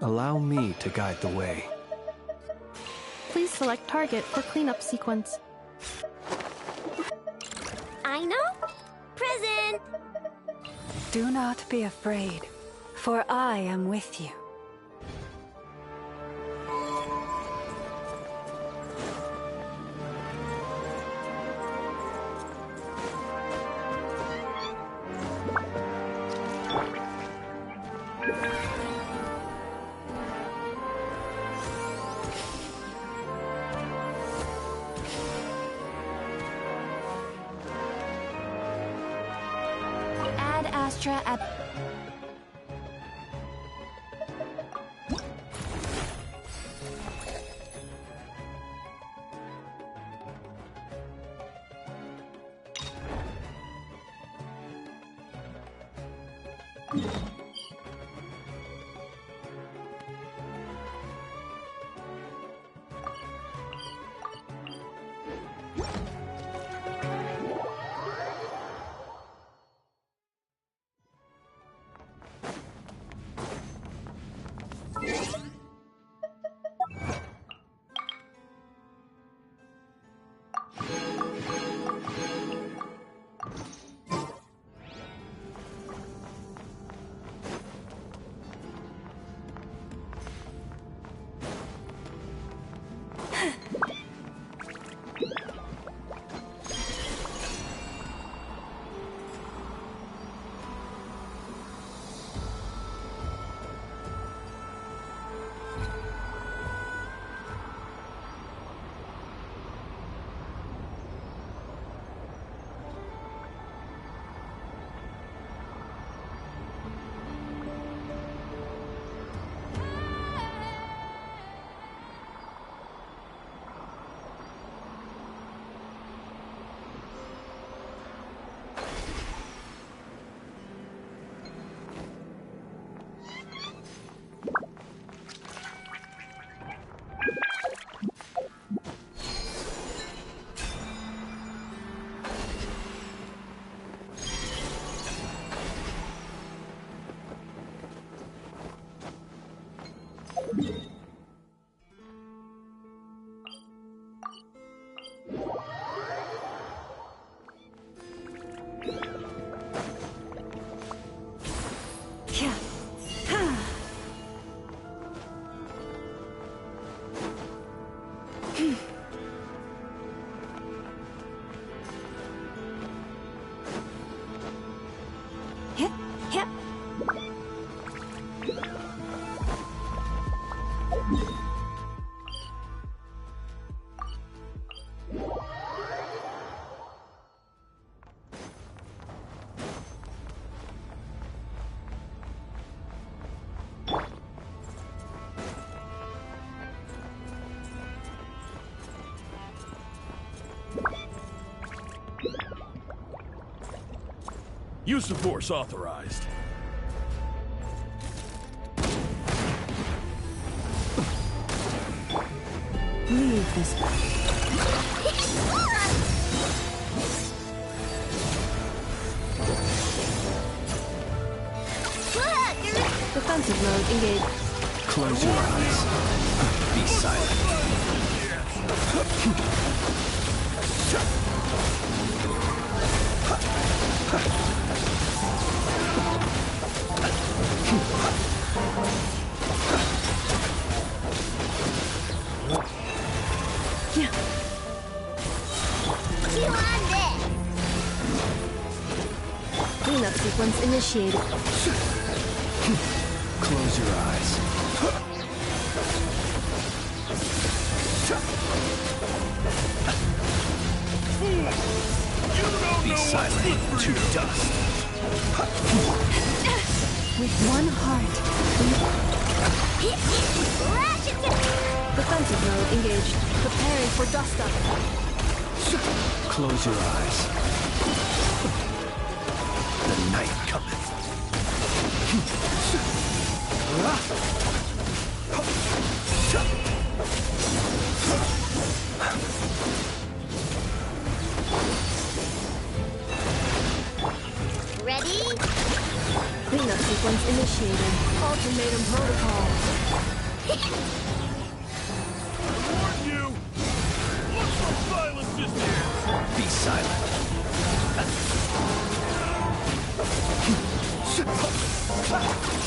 Allow me to guide the way. Please select target for cleanup sequence. I know. Prison! Do not be afraid, for I am with you. Ad Astra at... Use of force authorized. Leave this. Defensive mode engaged. Close your eyes. Be silent. Cleanup sequence initiated. Close your eyes. Be silent to dust. With one heart. Defensive mode engaged. Preparing for dust up. Close your eyes. The night cometh. Ready? Cleanup sequence initiated. Ultimatum protocol. Warn you! Looks like violence is here! Be silent.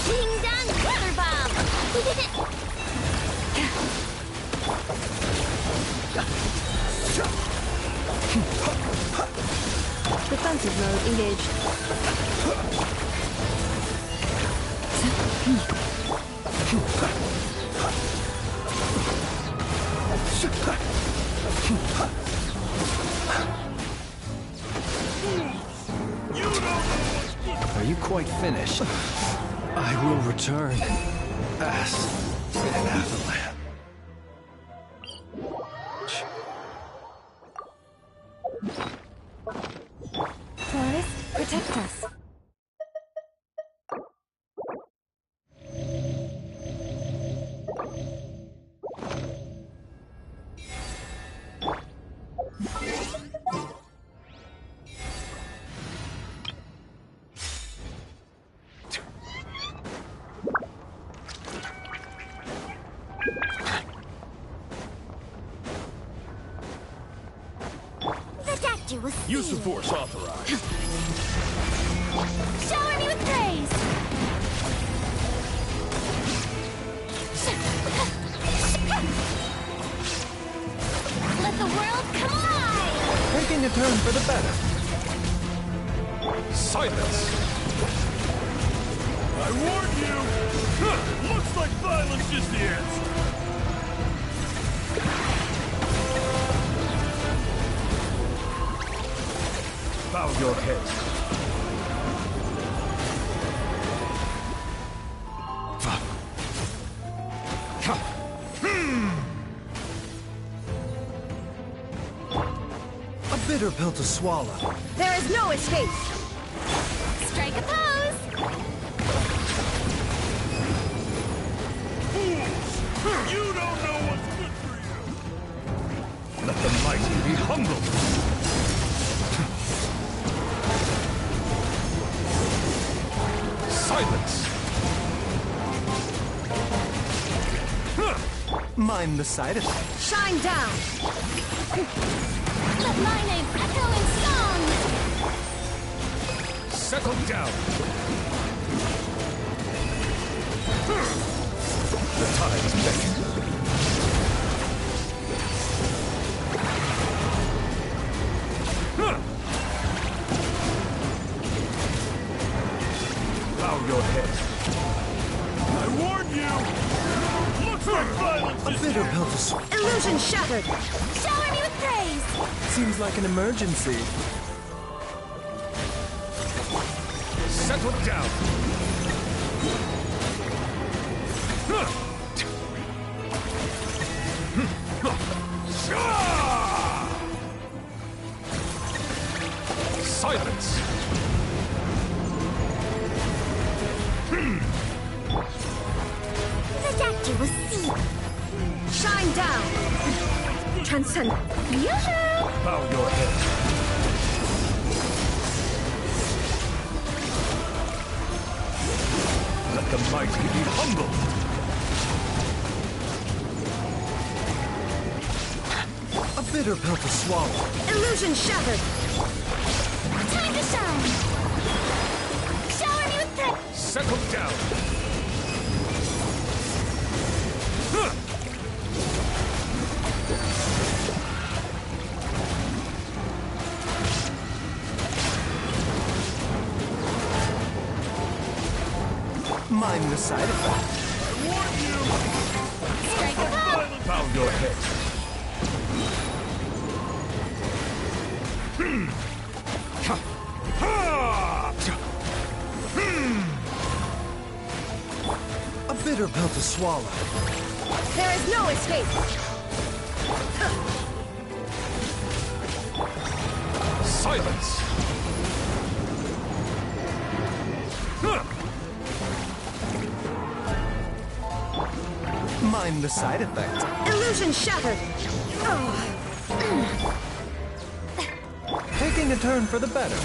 Ding dong, weather bomb! Defensive mode engaged. Are you quite finished? I will return as an avalanche. Forest, protect us. Use of force authorized. Shower me with praise! Let the world come alive! Taking a turn for the better. Silence! I warn you! Huh, looks like violence is the answer! Bow your head. A bitter pill to swallow. There is no escape! Strike a pose! Fools! You don't know what's good for you! Let the mighty be humbled! Silence! Mind the side effect. Shine down! Let my name echo in song! Settle down! The tides beckon. Bow your head. I warn you! Looks like violence is Bitter pill to swallow. Illusion shattered! Shower me with praise! Seems like an emergency. Settle down! Silence! The doctor will see. Shine down! Transcend. Yoo-hoo! Bow your head. Let the mighty be humbled. A bitter pill to swallow. Illusion shattered! Time to shine! Shower me with the... Settle down. Mind the side effect. I warn you! Bow your head. A bitter pill to swallow. There is no escape! Silence! Mind the side effect. Illusion shattered! Taking a turn for the better.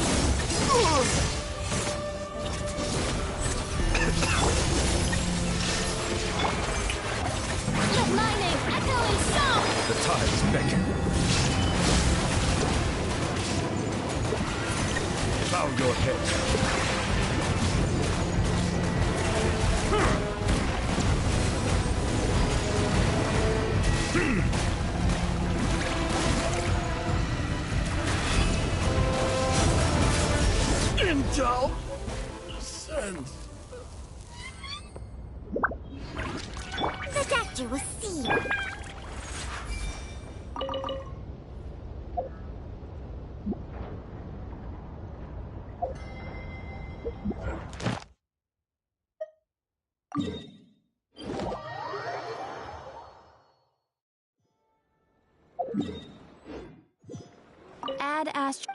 Let my name echo in song! The tides beckon. Bow your head. Intel sends. The doctor will see. Add astro...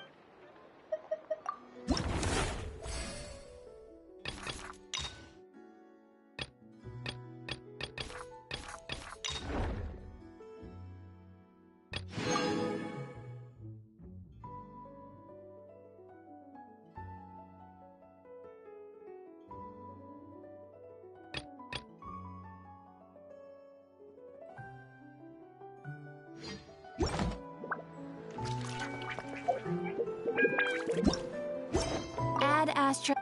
Add astro...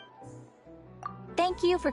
Thank you for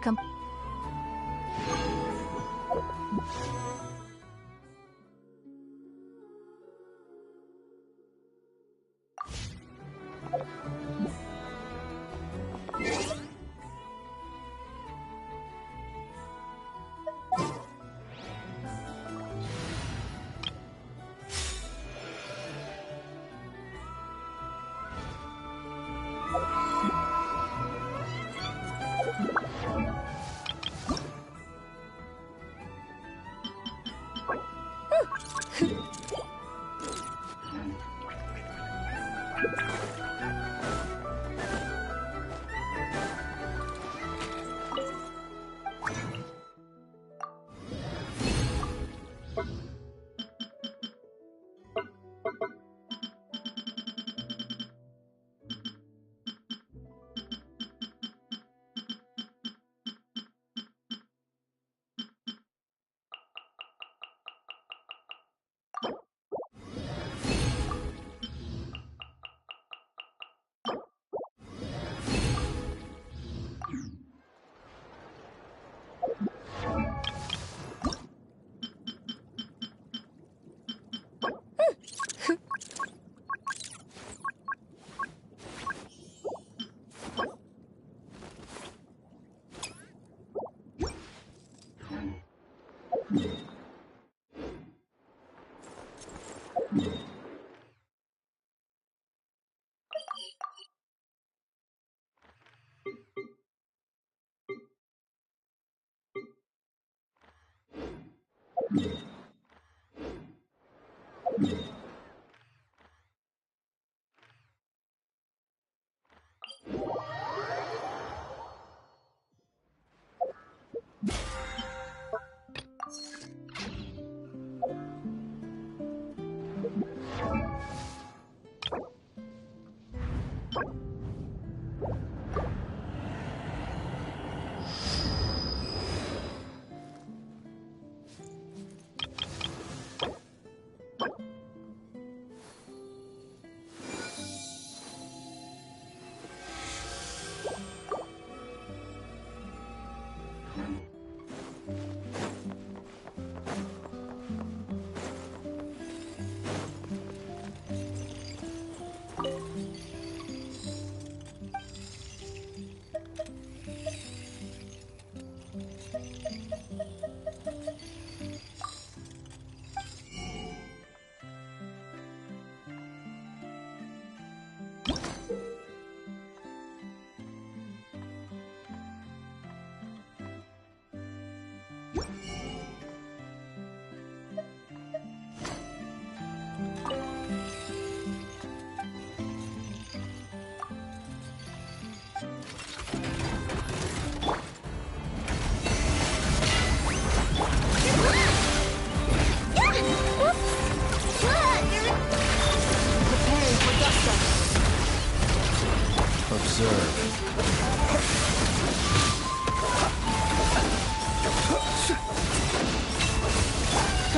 For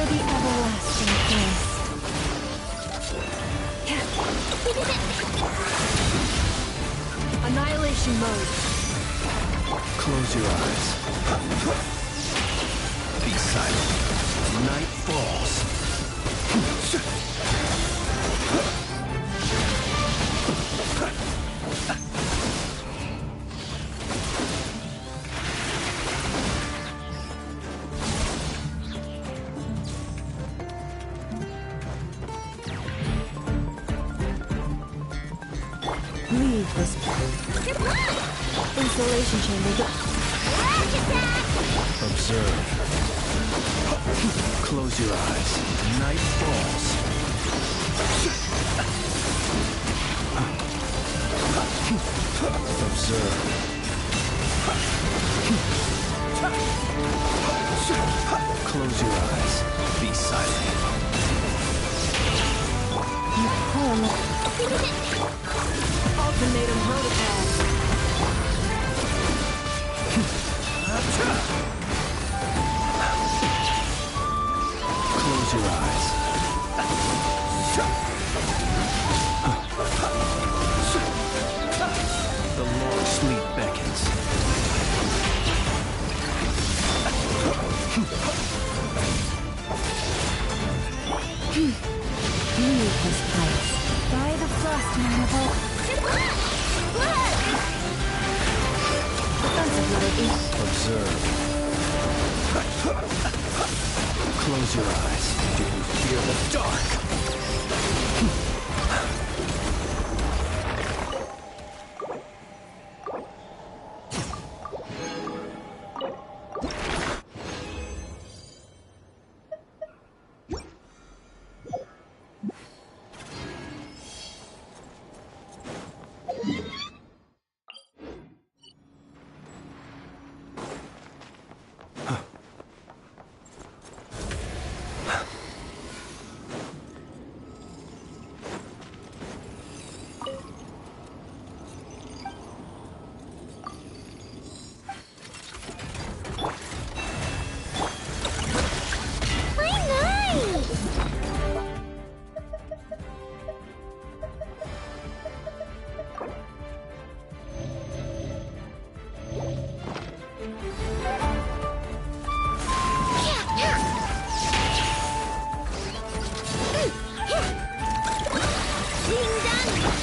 the everlasting place. Annihilation mode. Close your eyes. Be silent. Night falls. Leave this place. Installation chamber. Observe. Close your eyes. Night falls. Observe. Close your eyes. Be silent. Ultimatum protocol. Close your eyes. The long sleep beckons. Leave this place. By the frost manifold. Defensive mode. Observe. Close your eyes. Do you fear the dark?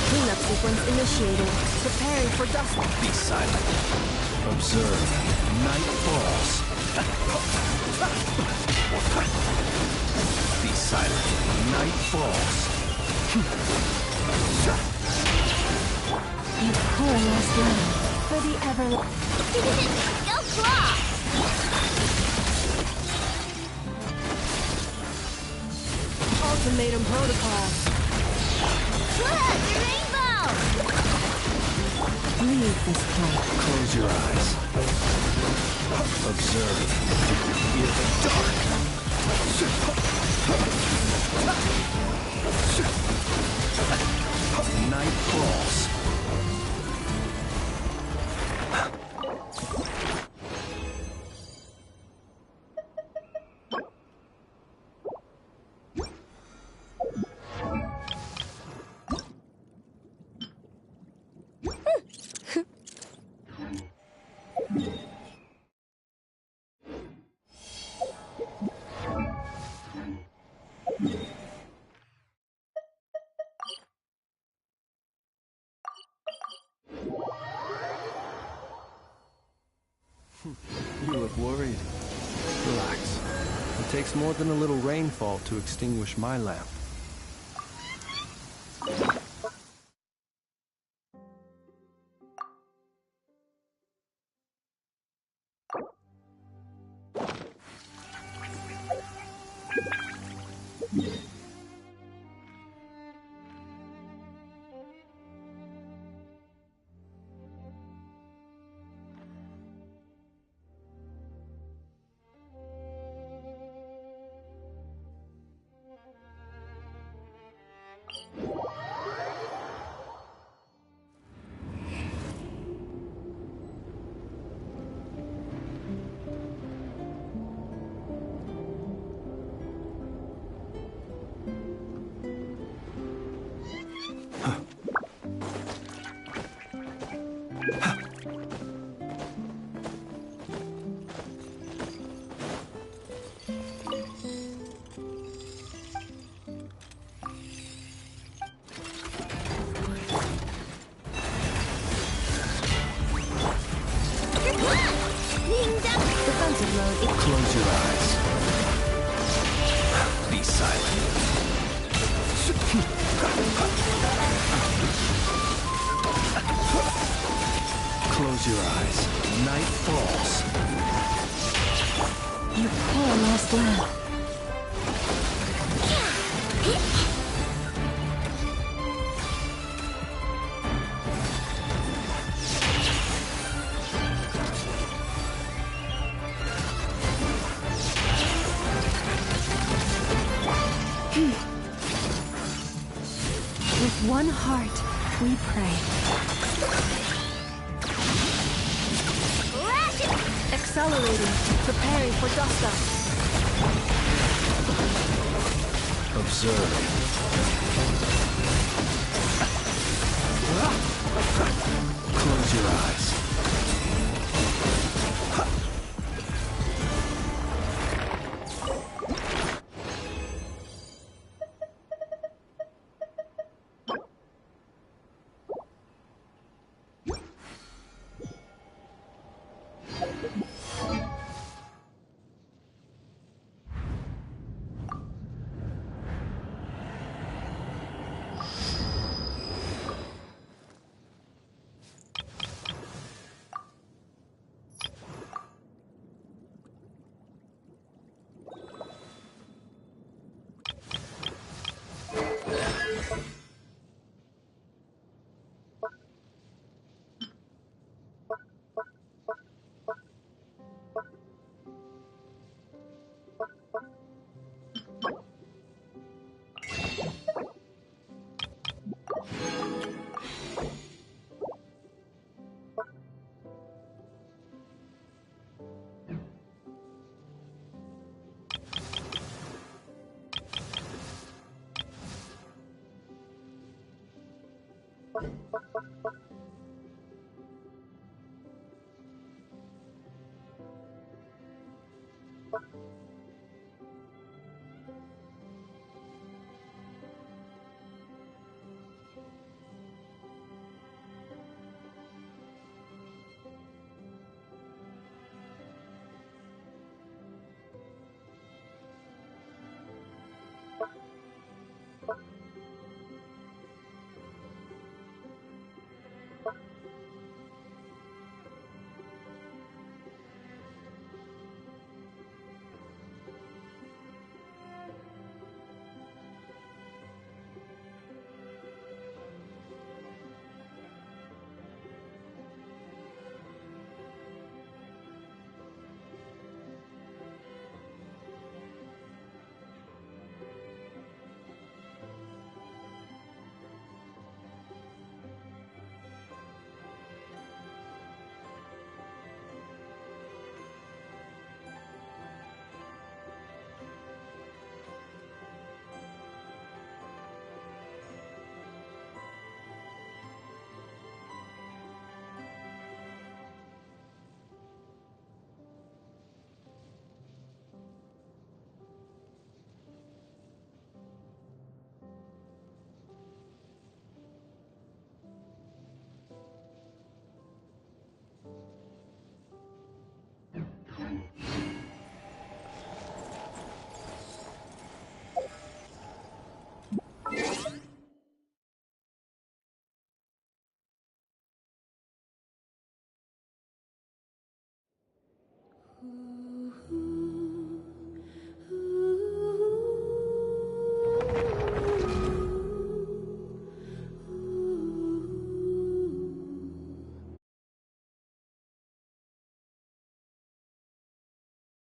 Cleanup sequence initiated. Preparing for dusk. Be silent. Observe. Night falls. Be silent. Night falls. You poor lost land. For the Go claw! Ultimatum protocol. Look, the rainbow! Leave this place. Close your eyes. Observe. Do you fear the dark? Night falls. You look worried. Relax. It takes more than a little rainfall to extinguish my lamp. Defensive mode. Close your eyes. Be silent. Close your eyes. Night falls. You poor lost lamb. With one heart, we pray. Accelerating, preparing for dust-up. Observe. Close your eyes.